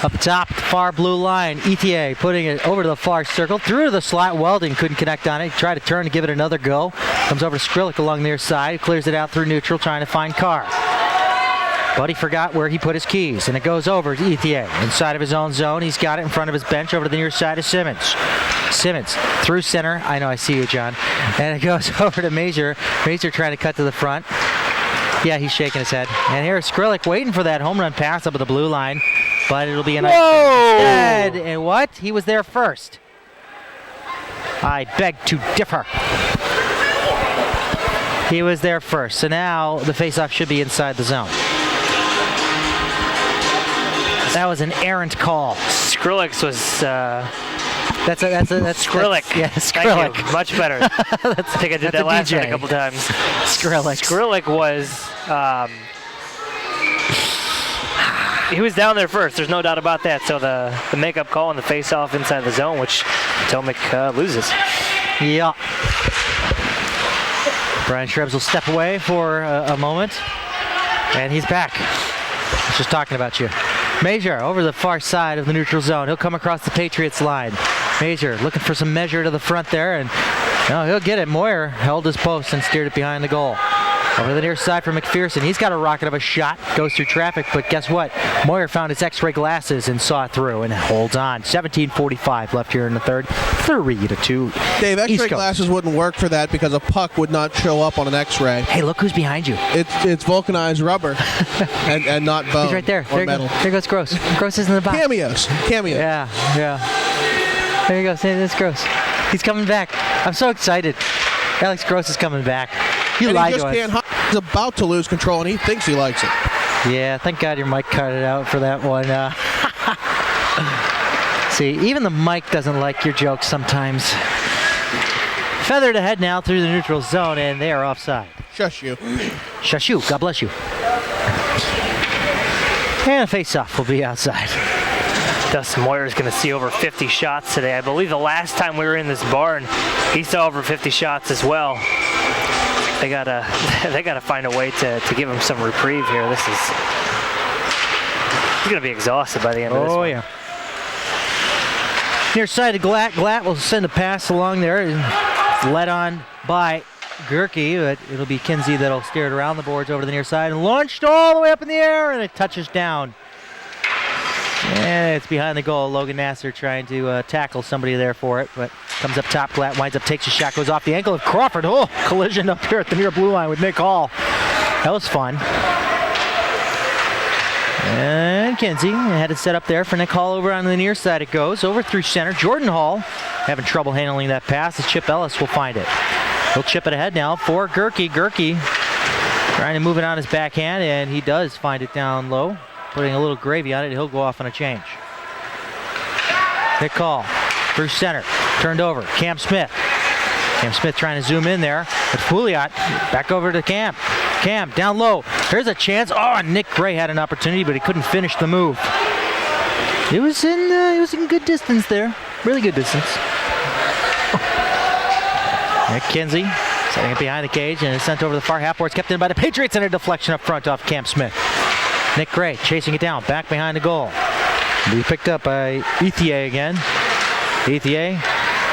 Up top, the far blue line, ETA putting it over to the far circle, through to the slot. Weldon couldn't connect on it. He tried to turn to give it another go. Comes over to Skrillik along their side, clears it out through neutral, trying to find Carr. But he forgot where he put his keys, and it goes over to ETA. Inside of his own zone, he's got it in front of his bench over to the near side of Simmons. Simmons through center. I know, I see you, John. And it goes over to Major. Major trying to cut to the front. Yeah, he's shaking his head. And here's Skrillik waiting for that home run pass up at the blue line. But it'll be an instead. And what? He was there first. I beg to differ. He was there first. So now the faceoff should be inside the zone. That was an errant call. Skrillex was. That's Skrillik. Yeah, Skrillik. Thank you. Much better. I think I did that last time a couple times. Skrillik. Skrillik was. He was down there first. There's no doubt about that. So the makeup call and the face-off inside the zone, which Potomac loses. Yeah. Brian Shrebs will step away for a moment, and he's back. I was just talking about you. Major over the far side of the neutral zone. He'll come across the Patriots line. Major looking for some measure to the front there, and he'll get it. Moyer held his post and steered it behind the goal. Over the near side for McPherson. He's got a rocket of a shot. Goes through traffic, but guess what? Moyer found his X-ray glasses and saw it through and holds on. 17:45 left here in the third. 3-2. Dave, X-ray glasses wouldn't work for that because a puck would not show up on an X-ray. Hey, look who's behind you. It's vulcanized rubber and not bone. He's right there. There goes Grose. Grose is in the box. Cameos. Yeah. There you go. See, this Grose. He's coming back. I'm so excited. Alex Grose is coming back. You lied to us. He's about to lose control, and he thinks he likes it. Yeah, thank God your mic cut it out for that one. See, even the mic doesn't like your jokes sometimes. Feathered ahead now through the neutral zone, and they are offside. Shush you. Shush you. God bless you. And a face-off will be outside. Dustin Moyer is going to see over 50 shots today. I believe the last time we were in this barn, he saw over 50 shots as well. They gotta find a way to give him some reprieve here. He's gonna be exhausted by the end of this one. Oh yeah. Near side of Glatt. Glatt will send a pass along there. Led on by Gerke, but it'll be Kinsey that'll steer it around the boards over to the near side and launched all the way up in the air, and it touches down. And it's behind the goal. Logan Nasser trying to tackle somebody there for it, but comes up top. Glatt winds up, takes a shot, goes off the ankle of Crawford. Oh, collision up here at the near blue line with Nick Hall. That was fun. And Kinsey had it set up there for Nick Hall over on the near side. It goes over through center. Jordan Hall having trouble handling that pass as Chip Ellis will find it. He'll chip it ahead now for Gerke. Gerke trying to move it on his backhand, and he does find it down low. Putting a little gravy on it, he'll go off on a change. Nick Hall through center, turned over. Cam Smith. Cam Smith trying to zoom in there, but Pouliot back over to Cam. Cam down low. Here's a chance. Oh, Nick Gray had an opportunity, but he couldn't finish the move. It was in good distance there, really good distance. Nick Kinsey setting it behind the cage and is sent over the far half boards, kept in by the Patriots, and a deflection up front off Cam Smith. Nick Gray chasing it down, back behind the goal. Be picked up by ETA again. ETA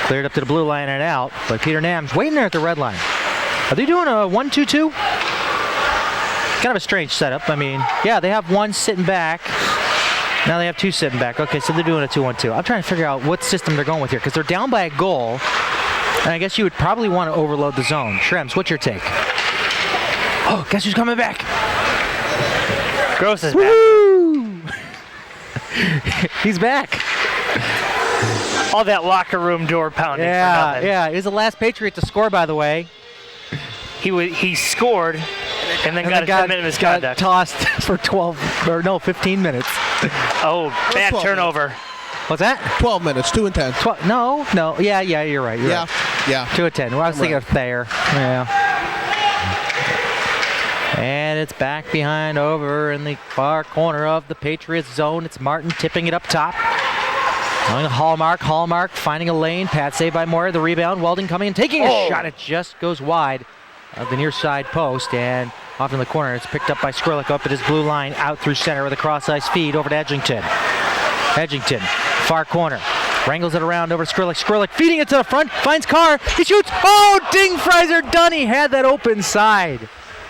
cleared up to the blue line and out, but Peter Nam's waiting there at the red line. Are they doing a 1-2-2? Kind of a strange setup. I mean, yeah, they have one sitting back. Now they have two sitting back. Okay, so they're doing a 2-1-2. I'm trying to figure out what system they're going with here because they're down by a goal. And I guess you would probably want to overload the zone. Shrems, what's your take? Oh, guess who's coming back? Grose is back. He's back. All that locker room door pounding. Yeah. He was the last Patriot to score, by the way. He scored and then got a 10-minute misconduct. Tossed for 15 minutes. Oh, bad turnover. What's that? 12 minutes, 2 and 10. No. Yeah, you're right. You're right. 2 and 10. Well, I was thinking of Thayer. Yeah. And it's back behind over in the far corner of the Patriots zone. It's Martin tipping it up top. Going to Hallmark finding a lane. Pat saved by Moyer. The rebound. Weldon coming and taking a shot. It just goes wide of the near side post and off in the corner. It's picked up by Skrlik up at his blue line. Out through center with a cross ice feed over to Edgington. Edgington, far corner. Wrangles it around over to Skrlik. Skrlik feeding it to the front. Finds Carr. He shoots. Oh, ding, Fraser Dunn. He had that open side.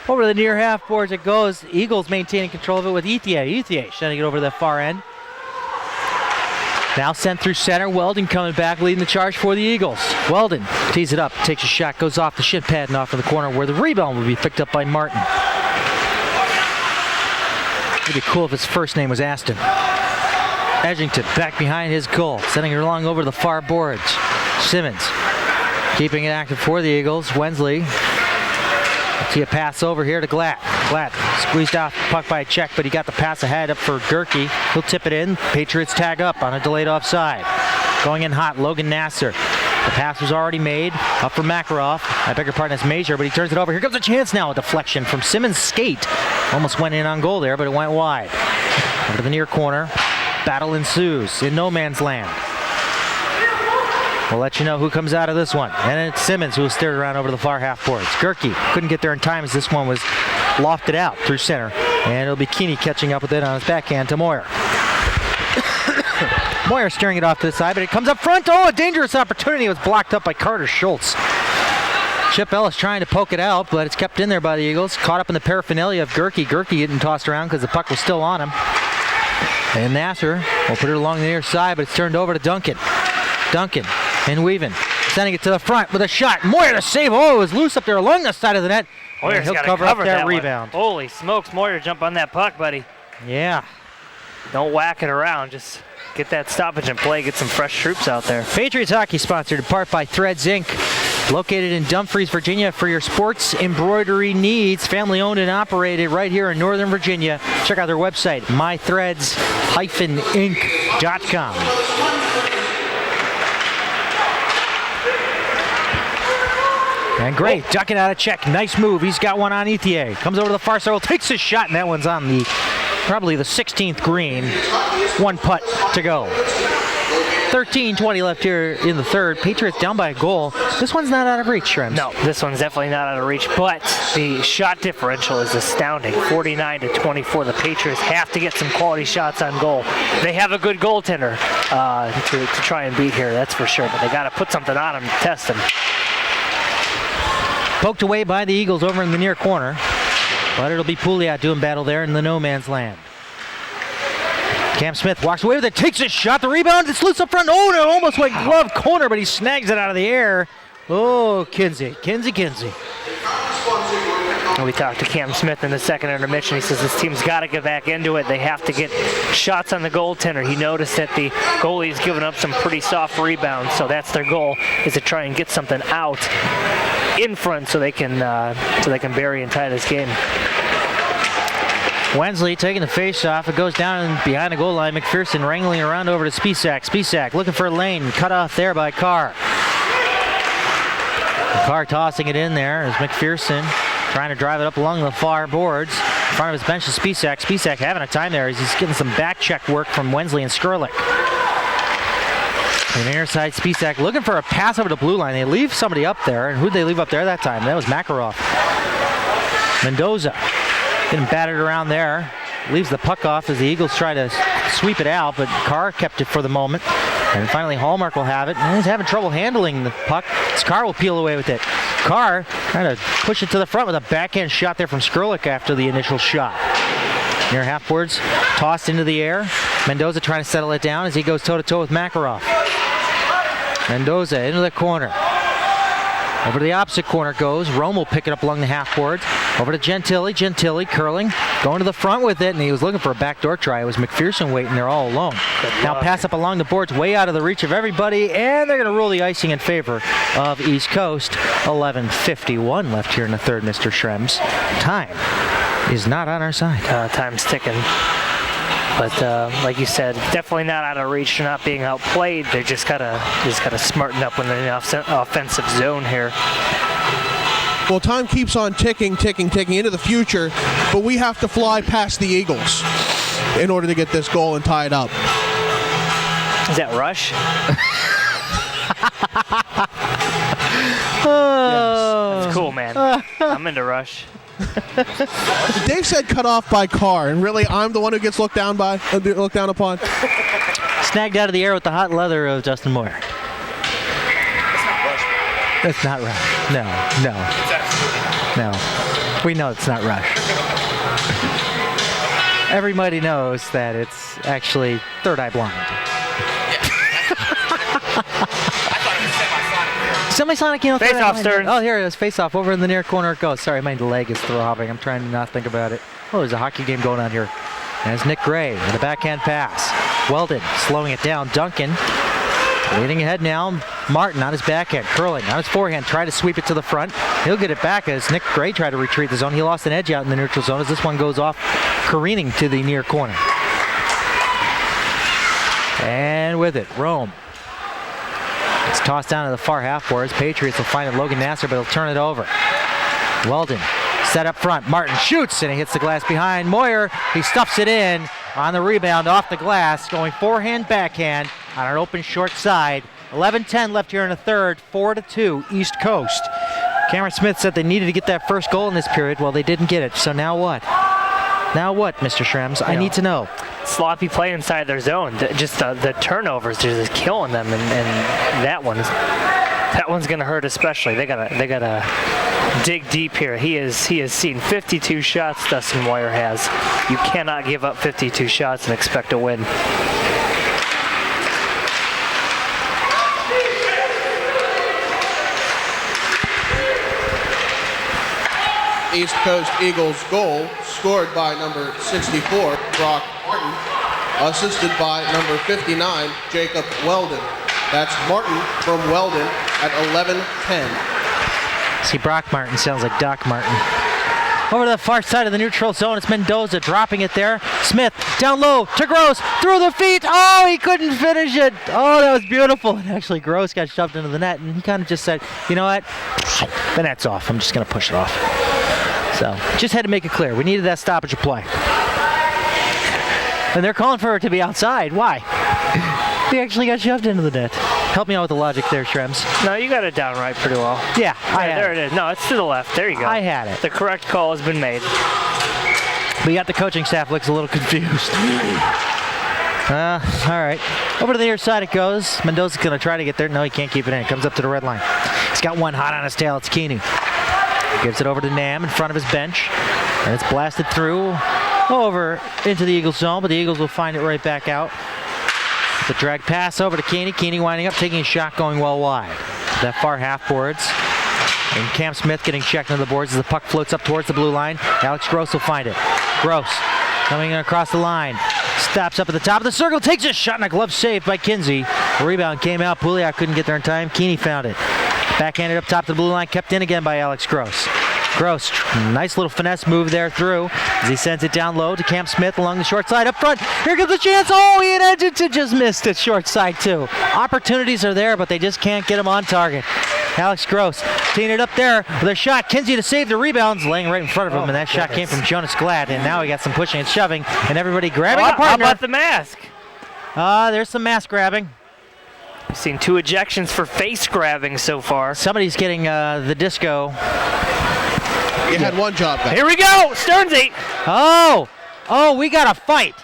Over the near half boards it goes. Eagles maintaining control of it with Ethier. Sending it over to the far end. Now sent through center. Weldon coming back, leading the charge for the Eagles. Weldon tees it up, takes a shot, goes off the shin pad and off in the corner where the rebound will be picked up by Martin. It'd be cool if his first name was Aston. Edgington back behind his goal, sending it along over the far boards. Simmons keeping it active for the Eagles. Wensley. See a pass over here to Glatt. Glatt squeezed out the puck by a check, but he got the pass ahead up for Gerke. He'll tip it in. Patriots tag up on a delayed offside. Going in hot, Logan Nasser. The pass was already made. Up for Makarov. I beg your pardon, it's Major, but he turns it over. Here comes a chance now. A deflection from Simmons' skate. Almost went in on goal there, but it went wide. Over to the near corner. Battle ensues in no man's land. We'll let you know who comes out of this one. And it's Simmons who will steer it around over the far half boards. Gerke couldn't get there in time as this one was lofted out through center. And it'll be Keaney catching up with it on his backhand to Moyer. Moyer steering it off to the side, but it comes up front. Oh, a dangerous opportunity. It was blocked up by Carter Schultz. Chip Ellis trying to poke it out, but it's kept in there by the Eagles. Caught up in the paraphernalia of Gerke. Gerke getting tossed around because the puck was still on him. And Nasser will put it along the near side, but it's turned over to Duncan. Duncan and Weaven sending it to the front with a shot. Moyer to save. Oh, it was loose up there along the side of the net. Moyer's he'll got to cover up that rebound. One. Holy smokes, Moyer, jump on that puck, buddy. Yeah. Don't whack it around. Just get that stoppage and play. Get some fresh troops out there. Patriots hockey sponsored in part by Threads Inc. Located in Dumfries, Virginia for your sports embroidery needs. Family owned and operated right here in Northern Virginia. Check out their website, mythreads-inc.com. And great, ducking out a check. Nice move. He's got one on Ethier. Comes over to the far circle, takes his shot, and that one's on the probably the 16th green. One putt to go. 13:20 left here in the third. Patriots down by a goal. This one's not out of reach, Shrems. No, this one's definitely not out of reach, but the shot differential is astounding. 49-24. The Patriots have to get some quality shots on goal. They have a good goaltender to try and beat here, that's for sure, but they got to put something on him to test him. Poked away by the Eagles over in the near corner, but it'll be Pouliot doing battle there in the no man's land. Cam Smith walks away with it, takes a shot, the rebound, it's loose up front. Oh, no, almost went glove corner, but he snags it out of the air. Oh, Kinsey. We talked to Cam Smith in the second intermission. He says this team's got to get back into it. They have to get shots on the goaltender. He noticed that the goalie's given up some pretty soft rebounds, so that's their goal, is to try and get something out in front so they can bury and tie this game. Wensley taking the face-off. It goes down behind the goal line. McPherson wrangling around over to Spisak. Spisak looking for a lane. Cut off there by Carr. Carr tossing it in there as McPherson trying to drive it up along the far boards. In front of his bench is Spisak. Spisak having a time there as he's getting some back check work from Wensley and Skrlik. And near side, Spisak looking for a pass over the blue line. They leave somebody up there. And who'd they leave up there that time? That was Makarov. Mendoza getting battered around there. Leaves the puck off as the Eagles try to sweep it out, but Carr kept it for the moment. And finally Hallmark will have it. And he's having trouble handling the puck. Carr will peel away with it. Carr trying to push it to the front with a backhand shot there from Skrlik after the initial shot. Near half boards, tossed into the air. Mendoza trying to settle it down as he goes toe-to-toe with Makarov. Mendoza into the corner. Over to the opposite corner goes. Rome will pick it up along the half boards. Over to Gentili. Gentili curling. Going to the front with it, and he was looking for a backdoor try. It was McPherson waiting there all alone. Now pass up along the boards, way out of the reach of everybody, and they're going to rule the icing in favor of East Coast. 11:51 left here in the third, Mr. Schrems. Time is not on our side. Time's ticking. But like you said, definitely not out of reach. They're not being outplayed. They just gotta smarten up when they're in the offensive zone here. Well, time keeps on ticking into the future, but we have to fly past the Eagles in order to get this goal and tie it up. Is that Rush? That's cool, man. I'm into Rush. Dave said cut off by car, and really, I'm the one who gets looked down upon. Snagged out of the air with the hot leather of Justin Moyer. It's not Rush. No. We know it's not Rush. Everybody knows that it's actually Third Eye Blind. Semi-Sonic, you know. Face off, Stearns. Oh, here it is. Face off. Over in the near corner it goes. Sorry, my leg is throbbing. I'm trying to not think about it. Oh, there's a hockey game going on here. There's Nick Gray with a backhand pass. Weldon slowing it down. Duncan leading ahead now. Martin on his backhand, curling on his forehand, try to sweep it to the front. He'll get it back as Nick Gray tried to retreat the zone. He lost an edge out in the neutral zone as this one goes off, careening to the near corner. And with it, Rome. It's tossed down to the far half boards. Patriots will find it. Logan Nasser, but he'll turn it over. Weldon set up front. Martin shoots, and he hits the glass behind. Moyer, he stuffs it in on the rebound off the glass, going forehand, backhand on an open short side. 11-10 left here in the third, 4-2 East Coast. Cameron Smith said they needed to get that first goal in this period. Well, they didn't get it, so now what? Now what, Mr. Schrems? I need to know. Sloppy play inside their zone. Just the turnovers are just killing them, and that one's gonna hurt especially. They gotta dig deep here. He has seen 52 shots. Dustin Moyer has. You cannot give up 52 shots and expect to win. East Coast Eagles goal scored by number 64, Brock Martin, assisted by number 59, Jacob Weldon. That's Martin from Weldon at 11-10. See, Brock Martin sounds like Doc Martin. Over to the far side of the neutral zone, it's Mendoza dropping it there. Smith down low to Grose, through the feet. Oh, he couldn't finish it. Oh, that was beautiful. And actually, Grose got shoved into the net, and he kind of just said, you know what? The net's off. I'm just going to push it off. So, just had to make it clear. We needed that stoppage of play. And they're calling for it to be outside. Why? He actually got shoved into the net. Help me out with the logic there, Shrems. No, you got it down right pretty well. Yeah, I had there it. It is. No, it's to the left. There you go. I had it. The correct call has been made. But yet the coaching staff looks a little confused. All right. Over to the near side it goes. Mendoza's going to try to get there. No, he can't keep it in. It comes up to the red line. He's got one hot on his tail. It's Keaney. Gives it over to Nam in front of his bench. And it's blasted through over into the Eagles zone, but the Eagles will find it right back out. The drag pass over to Keaney. Keaney winding up, taking a shot, going well wide. That far half boards. And Cam Smith getting checked into the boards as the puck floats up towards the blue line. Alex Grose will find it. Grose coming across the line. Stops up at the top of the circle, takes a shot, and a glove save by Kinsey. The rebound came out. Pouliot couldn't get there in time. Keaney found it. Backhanded up top to the blue line, kept in again by Alex Grose. Grose, nice little finesse move there through as he sends it down low to Cam Smith along the short side up front. Here comes the chance. Oh, he had edged it, just missed it short side too. Opportunities are there, but they just can't get him on target. Alex Grose teeing it up there with a shot. Kinsey to save the rebounds, laying right in front of him, and that shot came from Jonas Glad, and now he got some pushing and shoving, and everybody grabbing a partner. How about the mask? There's some mask grabbing. We've seen 2 ejections for face grabbing so far. Somebody's getting the disco. You had one job back. Here we go, Stearns 8. Oh, we got a fight.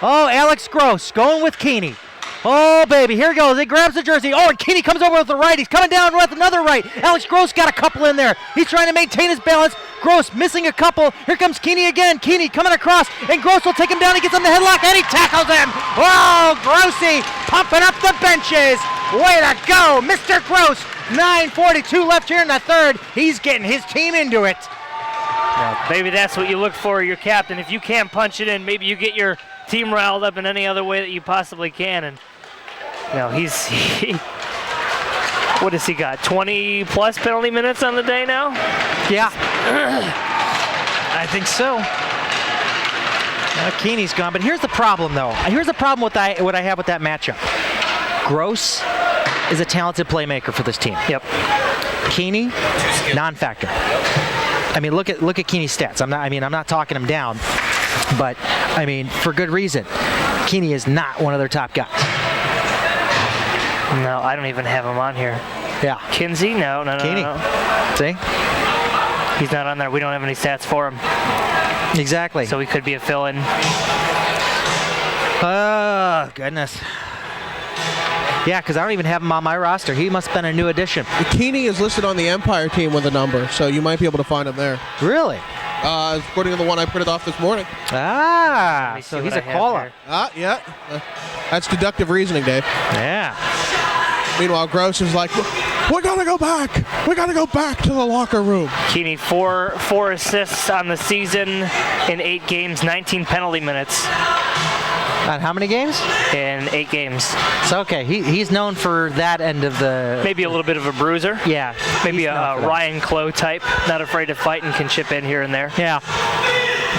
Oh, Alex Grose going with Keaney. Oh, baby, here he goes. He grabs the jersey. Oh, and Keaney comes over with the right. He's coming down with another right. Alex Grose got a couple in there. He's trying to maintain his balance. Grose missing a couple. Here comes Keaney again. Keaney coming across, and Grose will take him down. He gets on the headlock, and he tackles him. Oh, Grosey pumping up the benches. Way to go, Mr. Grose. 9:42 left here in the third. He's getting his team into it. Well, maybe that's what you look for, your captain. If you can't punch it in, maybe you get your team riled up in any other way that you possibly can. And what has he got? 20 plus penalty minutes on the day now? Yeah. I think so. Keaney's gone, but here's the problem, though. Here's the problem with what I have with that matchup. Grose is a talented playmaker for this team. Yep. Keaney, non-factor. I mean, look at Keaney's stats. I'm not talking him down, but I mean, for good reason. Keaney is not one of their top guys. No, I don't even have him on here. Yeah. Kinsey? No. Keaney. No. See? He's not on there. We don't have any stats for him. Exactly. So he could be a fill-in. Oh, goodness. Yeah, because I don't even have him on my roster. He must have been a new addition. Keaney is listed on the Empire team with a number, so you might be able to find him there. Really? According to the one I printed off this morning. Ah, me see so what he's I a have caller. here. Yeah. That's deductive reasoning, Dave. Yeah. Meanwhile, Grose is like, we gotta go back. We gotta go back to the locker room. Keaney, four assists on the season in 8 games, 19 penalty minutes On how many games? in 8 games. So, okay, he's known for that end of the... Maybe a little bit of a bruiser. Yeah. Maybe he's a known for that. Ryan Clough type, not afraid to fight and can chip in here and there. Yeah.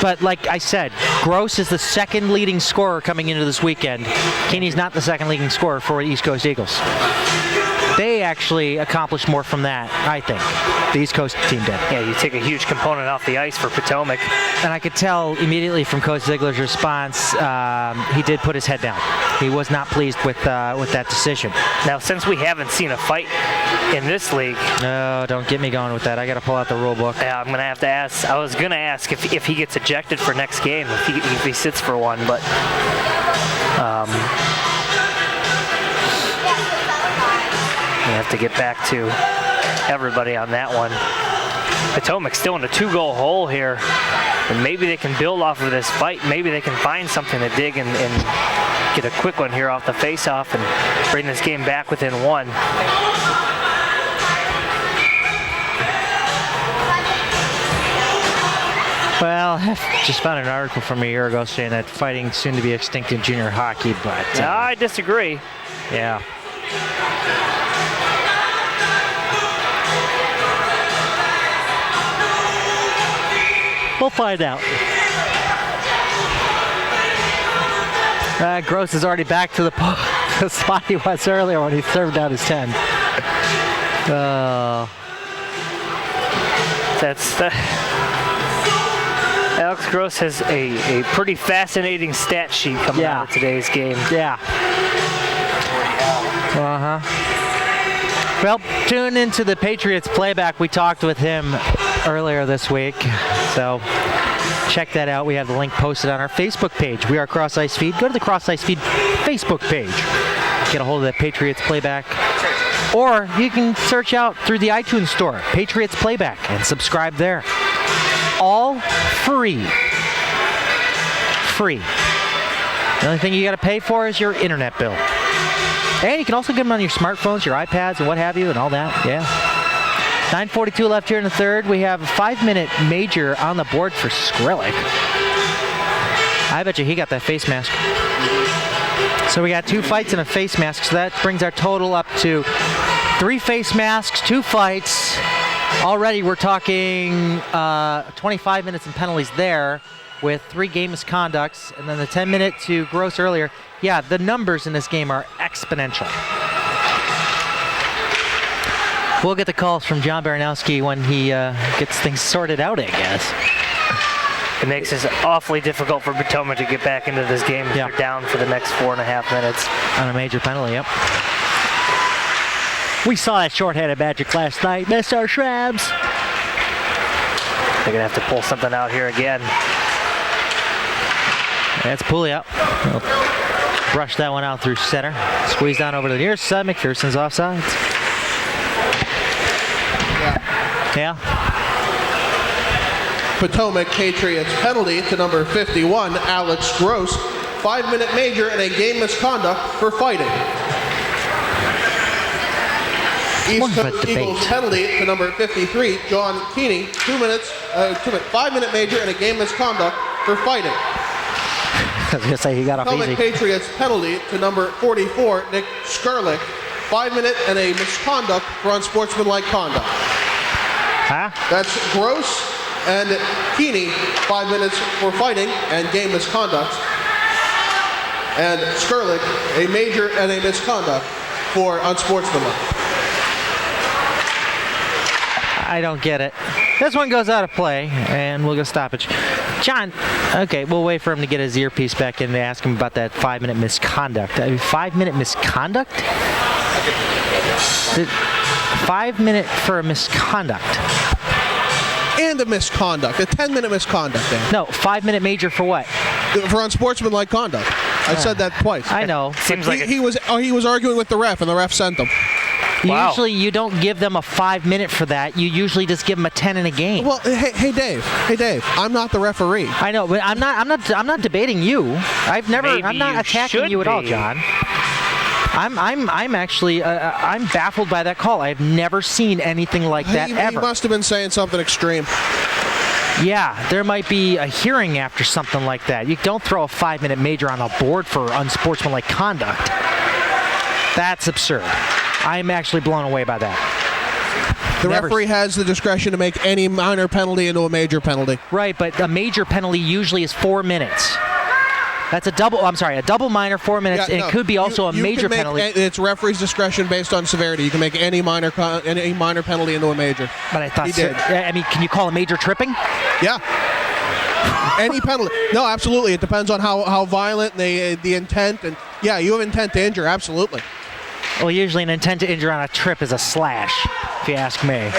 But like I said, Grose is the second leading scorer coming into this weekend. Keaney's not the second leading scorer for the East Coast Eagles. They actually accomplished more from that, I think. The East Coast team did. Yeah, you take a huge component off the ice for Potomac. And I could tell immediately from Coach Ziegler's response, he did put his head down. He was not pleased with that decision. Now, since we haven't seen a fight in this league, No, don't get me going with that. I got to pull out the rule book. I'm going to have to ask. I was going to ask if he gets ejected for next game, if he sits for one, but we have to get back to everybody on that one. Potomac's still in a 2-goal hole here, and maybe they can build off of this fight. Maybe they can find something to dig and get a quick one here off the face-off and bring this game back within 1. Well, I just found an article from a year ago saying that fighting soon to be extinct in junior hockey, but I disagree. yeah. We'll find out. Grose is already back to the spot he was earlier when he served out his 10. Alex Grose has a pretty fascinating stat sheet coming out of today's game. Yeah. Well, tune into the Patriots playback. We talked with him earlier this week, so check that out. We have the link posted on our Facebook page. We are CrossIceFeed. Go to the CrossIceFeed Facebook page. Get a hold of that Patriots playback. Or you can search out through the iTunes store, Patriots Playback, and subscribe there. All free. Free. The only thing you got to pay for is your internet bill. And you can also get them on your smartphones, your iPads, and what have you, and all that. Yeah. 9:42 left here in the third. We have a 5-minute major on the board for Skrillex. I bet you he got that face mask. So we got 2 fights and a face mask, so that brings our total up to 3 face masks, 2 fights. Already we're talking 25 minutes and penalties there with 3 game misconducts, and then the 10-minute to Grose earlier. Yeah, the numbers in this game are exponential. We'll get the calls from John Baranowski when he gets things sorted out, I guess. It makes it awfully difficult for Potomac to get back into this game if they're down for the next 4.5 minutes. On a major penalty, yep. We saw that shorthanded magic last night. Missed our shrubs. They're going to have to pull something out here again. That's Pulley out. We'll brush that one out through center. Squeeze down over to the near side. McPherson's offsides. Yeah. Potomac Patriots penalty to number 51, Alex Grose. 5-minute major and a game misconduct for fighting. East Coast Eagles penalty to number 53, John Keaney. 5-minute major and a game misconduct for fighting. I was going to say he got off Potomac easy. Patriots penalty to number 44, Nick Skrillex. 5-minute and a misconduct for unsportsmanlike conduct. Huh? That's Grose and Keaney, 5 minutes for fighting and game misconduct. And Skrillex, a major and a misconduct for unsportsmanlike. I don't get it. This one goes out of play, and we'll go stoppage. John, okay, we'll wait for him to get his earpiece back in and ask him about that 5-minute misconduct. 5-minute misconduct? 5-minute for a misconduct. And a misconduct, a 10-minute misconduct, Dan. No, 5-minute major for what? For unsportsmanlike conduct. I said that twice. I know. Seems like he was arguing with the ref, and the ref sent him. Wow. Usually you don't give them a 5-minute for that. You usually just give them a 10 in a game. Well, hey Dave, I'm not the referee. I know, but I'm not debating you. I'm not attacking you at all, John. I'm actually I'm baffled by that call. I've never seen anything like that ever. He must have been saying something extreme. Yeah, there might be a hearing after something like that. You don't throw a 5-minute major on the board for unsportsmanlike conduct. That's absurd. I'm actually blown away by that. The referee has the discretion to make any minor penalty into a major penalty. Right, but a major penalty usually is 4 minutes. That's a double. I'm sorry, a double minor, 4 minutes. It could be also a major penalty. It's referee's discretion based on severity. You can make any minor penalty into a major. But I thought he did. I mean, can you call a major tripping? Yeah. Any penalty. No, absolutely. It depends on how violent the intent. And yeah, you have intent to injure. Absolutely. Well, usually an intent to injure on a trip is a slash, if you ask me.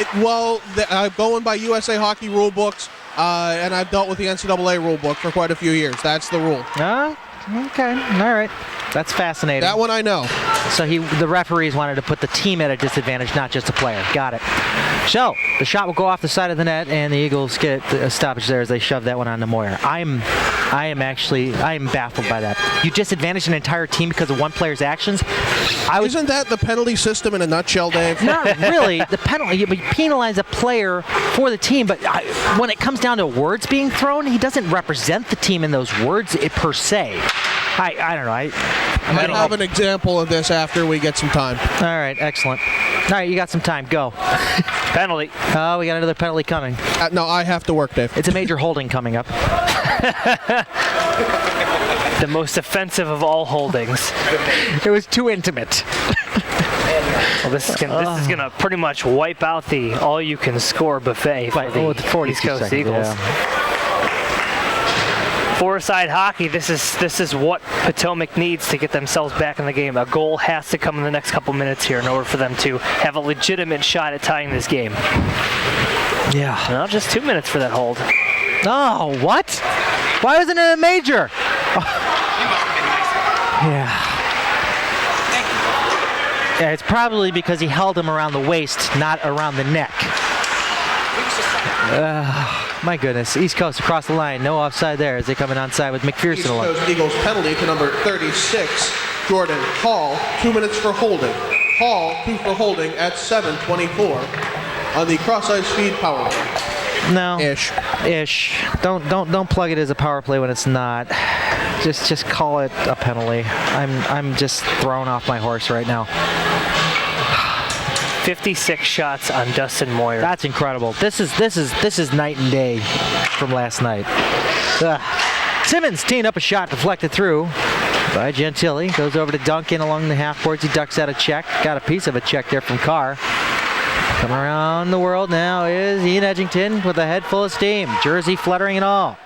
I'm going by USA Hockey rule books, and I've dealt with the NCAA rule book for quite a few years. That's the rule. Okay. All right. That's fascinating. That one I know. So the referees wanted to put the team at a disadvantage, not just the player. Got it. So the shot will go off the side of the net, and the Eagles get a stoppage there as they shove that one on to Moyer. I am baffled by that. You disadvantage an entire team because of one player's actions. Isn't that the penalty system in a nutshell, Dave? Not really. The penalty, you penalize a player for the team, but when it comes down to words being thrown, he doesn't represent the team in those words per se. I don't know. I have an example of this after we get some time. All right, excellent. All right, you got some time. Go. Penalty. Oh, we got another penalty coming. No, I have to work, Dave. It's a major holding coming up. The most offensive of all holdings. It was too intimate. Well, this is gonna pretty much wipe out the all-you-can-score buffet for the East Coast Eagles. Yeah. Four-side hockey, this is what Potomac needs to get themselves back in the game. A goal has to come in the next couple minutes here in order for them to have a legitimate shot at tying this game. Yeah. Well, just 2 minutes for that hold. Oh, what? Why wasn't it a major? Yeah. Yeah, it's probably because he held him around the waist, not around the neck. My goodness. East Coast across the line. No offside there as they come in onside with McPherson East alone. Coast Eagles penalty to number 36, Jordan Hall. 2 minutes for holding. Hall, 2 for holding at 7:24 on the CrossIceFeed power play. No. Ish. Don't plug it as a power play when it's not. Just call it a penalty. I'm just thrown off my horse right now. 56 shots on Dustin Moyer. That's incredible. This is night and day from last night. Simmons teeing up a shot deflected through by Gentile. Goes over to Duncan along the half boards. He ducks out a check. Got a piece of a check there from Carr. Coming around the world now is Ian Edgington with a head full of steam. Jersey fluttering and all.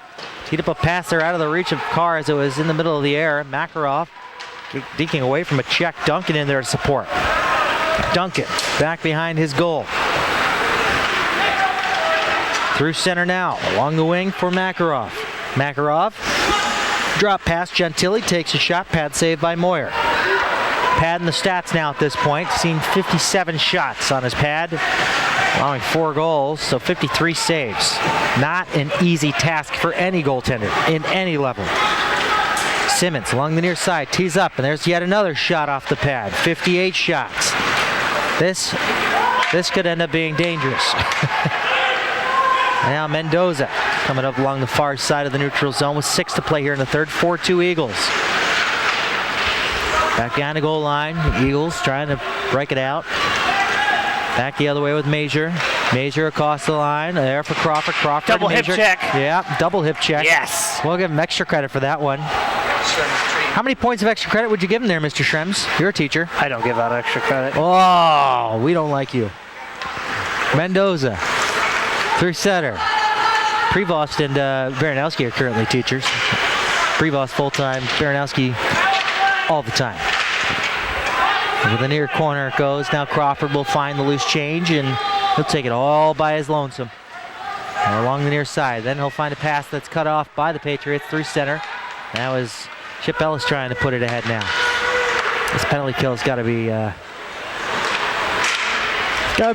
Teed up a pass there out of the reach of Carr as it was in the middle of the air. Makarov deking away from a check. Duncan in there to support. Duncan back behind his goal. Through center now. Along the wing for Makarov. Makarov drop past Gentile. Takes a shot. Pad saved by Moyer. Pad in the stats now at this point. Seen 57 shots on his pad. Allowing 4 goals, so 53 saves. Not an easy task for any goaltender in any level. Simmons along the near side, tees up, and there's yet another shot off the pad. 58 shots. This could end up being dangerous. Now Mendoza coming up along the far side of the neutral zone with 6 to play here in the third. 4-2 Eagles. Back behind the goal line. The Eagles trying to break it out. Back the other way with Major. Major across the line. There for Crawford. Crawford. Double hip check. Yeah, double hip check. Yes. We'll give him extra credit for that one. How many points of extra credit would you give him there, Mr. Schrems? You're a teacher. I don't give out extra credit. Oh, we don't like you. Mendoza. Through center. Prevost and Baranowski are currently teachers. Prevost full-time, Baranowski all the time. Over the near corner it goes. Now Crawford will find the loose change, and he'll take it all by his lonesome. Along the near side. Then he'll find a pass that's cut off by the Patriots through center. That was Chip Ellis trying to put it ahead now. This penalty kill's got to be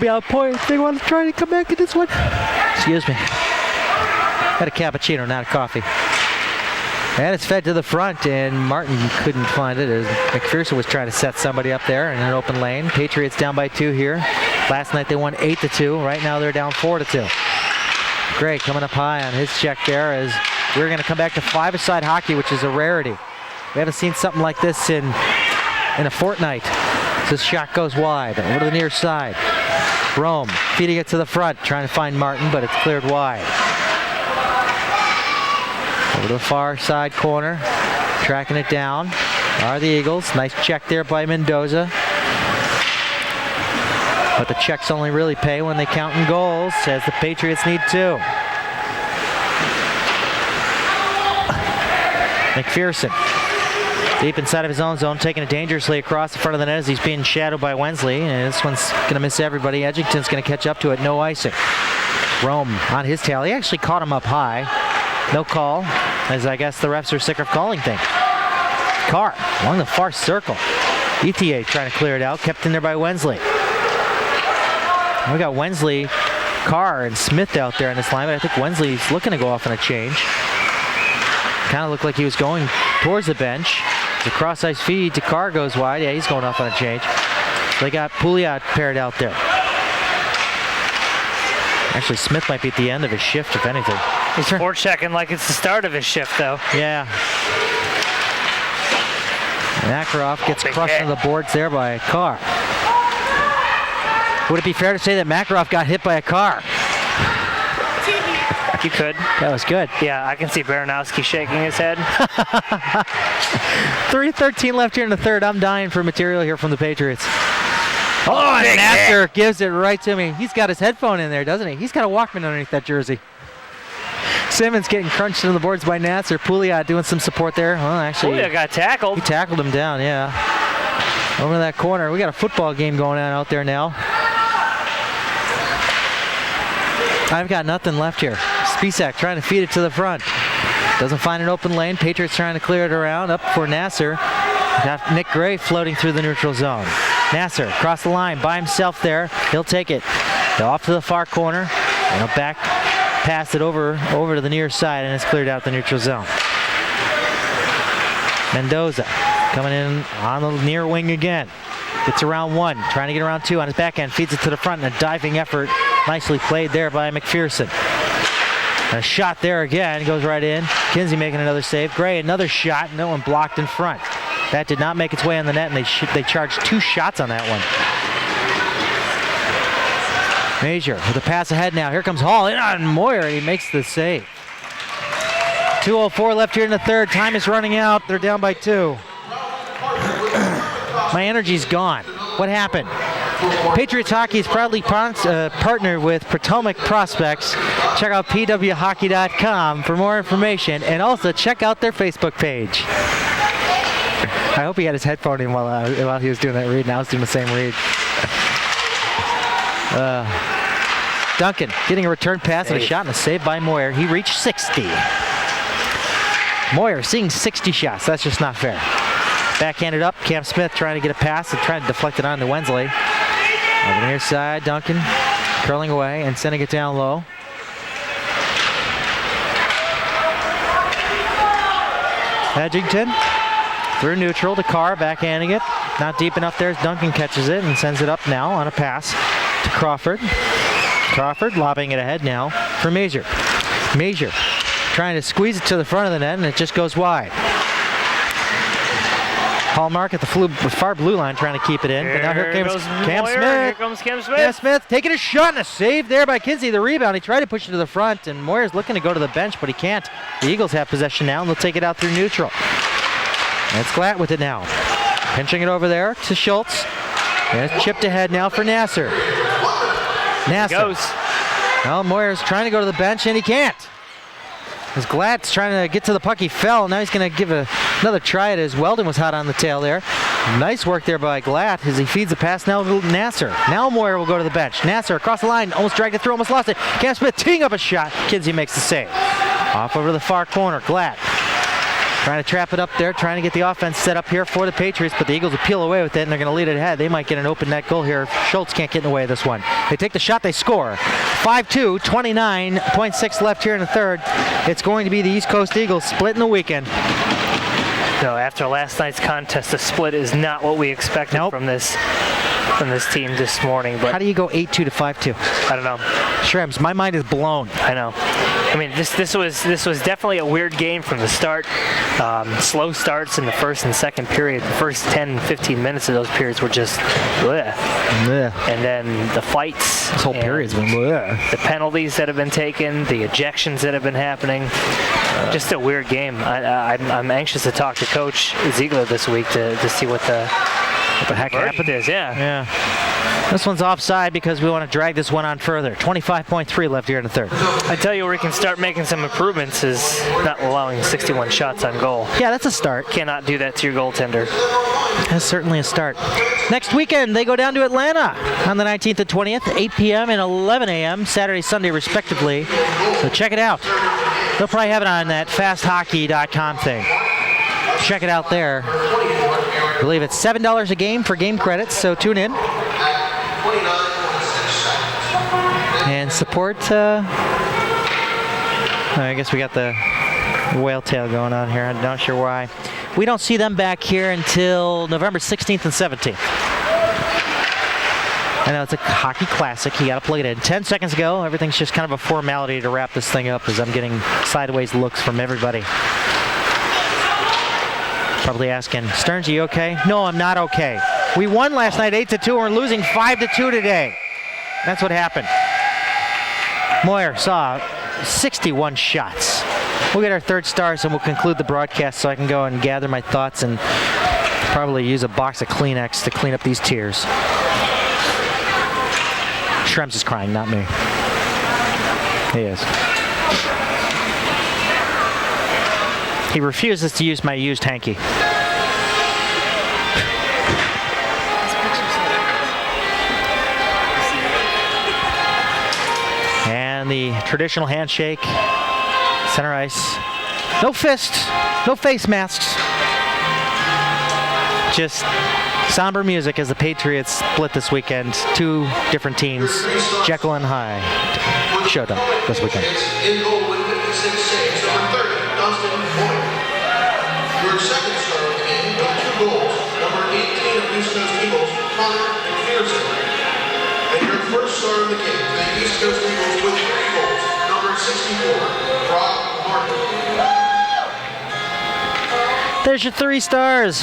on point if they want to try to come back at this one. Excuse me. Had a cappuccino, not a coffee. And it's fed to the front, and Martin couldn't find it as McPherson was trying to set somebody up there in an open lane. Patriots down by 2 here. Last night they won 8-2. Right now they're down 4-2. Gray coming up high on his check there as we're going to come back to 5-a-side hockey, which is a rarity. We haven't seen something like this in a fortnight. This shot goes wide over to the near side. Rome feeding it to the front, trying to find Martin, but it's cleared wide. Over to the far side corner, tracking it down are the Eagles. Nice check there by Mendoza. But the checks only really pay when they count in goals, as the Patriots need 2. McPherson, deep inside of his own zone, taking it dangerously across the front of the net as he's being shadowed by Wensley. And this one's going to miss everybody. Edgington's going to catch up to it. No icing. Rome on his tail. He actually caught him up high. No call, as I guess the refs are sick of calling things. Carr along the far circle. ETA trying to clear it out. Kept in there by Wensley. We got Wensley, Carr, and Smith out there in this line, but I think Wensley's looking to go off on a change. Kind of looked like he was going towards the bench. The cross-ice feed to Carr goes wide. Yeah, he's going off on a change. They got Pouliot paired out there. Actually, Smith might be at the end of his shift, if anything. He's forechecking like it's the start of his shift, though. Yeah. Makarov gets crushed on the boards there by Carr. Would it be fair to say that Makarov got hit by a car? You could. That was good. Yeah, I can see Baranowski shaking his head. 3:13 left here in the third. I'm dying for material here from the Patriots. Oh, and Nasser gives it right to me. He's got his headphone in there, doesn't he? He's got a Walkman underneath that jersey. Simmons getting crunched into the boards by Nasser. Pouliot doing some support there. Well, actually, Pouliot got tackled. He tackled him down, yeah. Over that corner. We got a football game going on out there now. I've got nothing left here. Spisak trying to feed it to the front. Doesn't find an open lane. Patriots trying to clear it around. Up for Nasser. Got Nick Gray floating through the neutral zone. Nasser across the line by himself there. He'll take it off to the far corner. And he'll back pass it over to the near side, and it's cleared out the neutral zone. Mendoza coming in on the near wing again. Gets around 1, trying to get around 2 on his backhand. Feeds it to the front in a diving effort. Nicely played there by McPherson. A shot there again, goes right in. Kinsey making another save. Gray, another shot, no one blocked in front. That did not make its way on the net, and they charged 2 shots on that one. Major with a pass ahead now. Here comes Hall in on Moyer, and he makes the save. 2:04 left here in the third. Time is running out. They're down by 2. My energy's gone. What happened? Patriots Hockey is proudly partnered with Potomac Prospects. Check out pwhockey.com for more information, and also check out their Facebook page. I hope he had his headphone in while he was doing that read, and I was doing the same read. Duncan getting a return pass and a shot and a save by Moyer. He reached 60. Moyer seeing 60 shots. That's just not fair. Backhanded up. Cam Smith trying to get a pass and trying to deflect it on to Wensley. Over the near side, Duncan curling away and sending it down low. Edgington through neutral to Carr, backhanding it. Not deep enough there as Duncan catches it and sends it up now on a pass to Crawford. Crawford lobbing it ahead now for Major. Major trying to squeeze it to the front of the net, and it just goes wide. Hallmark at the far blue line trying to keep it in. But now here comes Cam Smith. Here comes Cam Smith. Cam Smith taking a shot and a save there by Kinsey. The rebound. He tried to push it to the front, and Moyer's looking to go to the bench, but he can't. The Eagles have possession now, and they'll take it out through neutral. And it's Glatt with it now. Pinching it over there to Schultz. And it's chipped ahead now for Nasser. Nasser. Goes. Well, Moyer's trying to go to the bench, and he can't. As Glatt's trying to get to the puck, he fell. Now he's going to give another try at it as Weldon was hot on the tail there. Nice work there by Glatt as he feeds the pass now to Nasser. Now Moyer will go to the bench. Nasser across the line, almost dragged it through, almost lost it. Cam Smith teeing up a shot. Kinsey makes the save. Off over to the far corner. Glatt trying to trap it up there, trying to get the offense set up here for the Patriots, but the Eagles will peel away with it, and they're going to lead it ahead. They might get an open net goal here. Schultz can't get in the way of this one. They take the shot, they score. 5-2, 29.6 left here in the third. It's going to be the East Coast Eagles splitting the weekend. No, after last night's contest, the split is not what we expected from this team this morning. But how do you go 8-2 to 5-2? I don't know. Shrimps, my mind is blown. I know. I mean, this was definitely a weird game from the start. Slow starts in the first and second period. The first 10, 15 minutes of those periods were just bleh. Bleh. And then the fights. This whole period's been bleh. The penalties that have been taken, the ejections that have been happening. Just a weird game. I'm anxious to talk to Coach Ziegler this week to see what the heck happened is. Yeah. This one's offside because we want to drag this one on further. 25.3 left here in the third. I tell you where we can start making some improvements is not allowing 61 shots on goal. Yeah, that's a start. Cannot do that to your goaltender. That's certainly a start. Next weekend, they go down to Atlanta on the 19th and 20th, 8 p.m. and 11 a.m., Saturday, Sunday, respectively. So check it out. They'll probably have it on that fasthockey.com thing. Check it out there. I believe it's $7 a game for game credits, so tune in. And support, I guess we got the whale tail going on here. I'm not sure why. We don't see them back here until November 16th and 17th. I know it's a hockey classic. You got to plug it in. 10 seconds ago, everything's just kind of a formality to wrap this thing up as I'm getting sideways looks from everybody. Probably asking, Stearns, are you okay? No, I'm not okay. We won last night 8-2. We're losing 5-2 today. That's what happened. Moyer saw 61 shots. We'll get our third stars and we'll conclude the broadcast so I can go and gather my thoughts and probably use a box of Kleenex to clean up these tears. Shrems is crying, not me. He is. He refuses to use my used hanky. And the traditional handshake, center ice. No fist, no face masks. Just somber music as the Patriots split this weekend. Two different teams, Jekyll and Hyde, showed up this weekend. In goal with 56 saves, number 30, Dustin Moyer. Your second star of the game with 2 goals, number 18 of East Coast Eagles, Connor McPherson. And your first star of the game for the East Coast Eagles with 3 goals, number 64, Brock Martin. There's your 3 stars.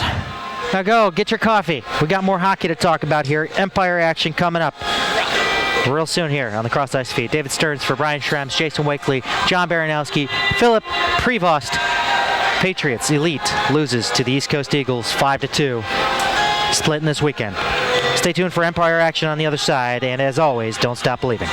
Now go, get your coffee. We got more hockey to talk about here. Empire action coming up real soon here on the CrossIceFeed. David Stearns for Brian Schrems, Jason Wakely, John Baranowski, Philip Prevost. Patriots Elite loses to the East Coast Eagles 5-2, splitting this weekend. Stay tuned for Empire action on the other side, and as always, don't stop believing.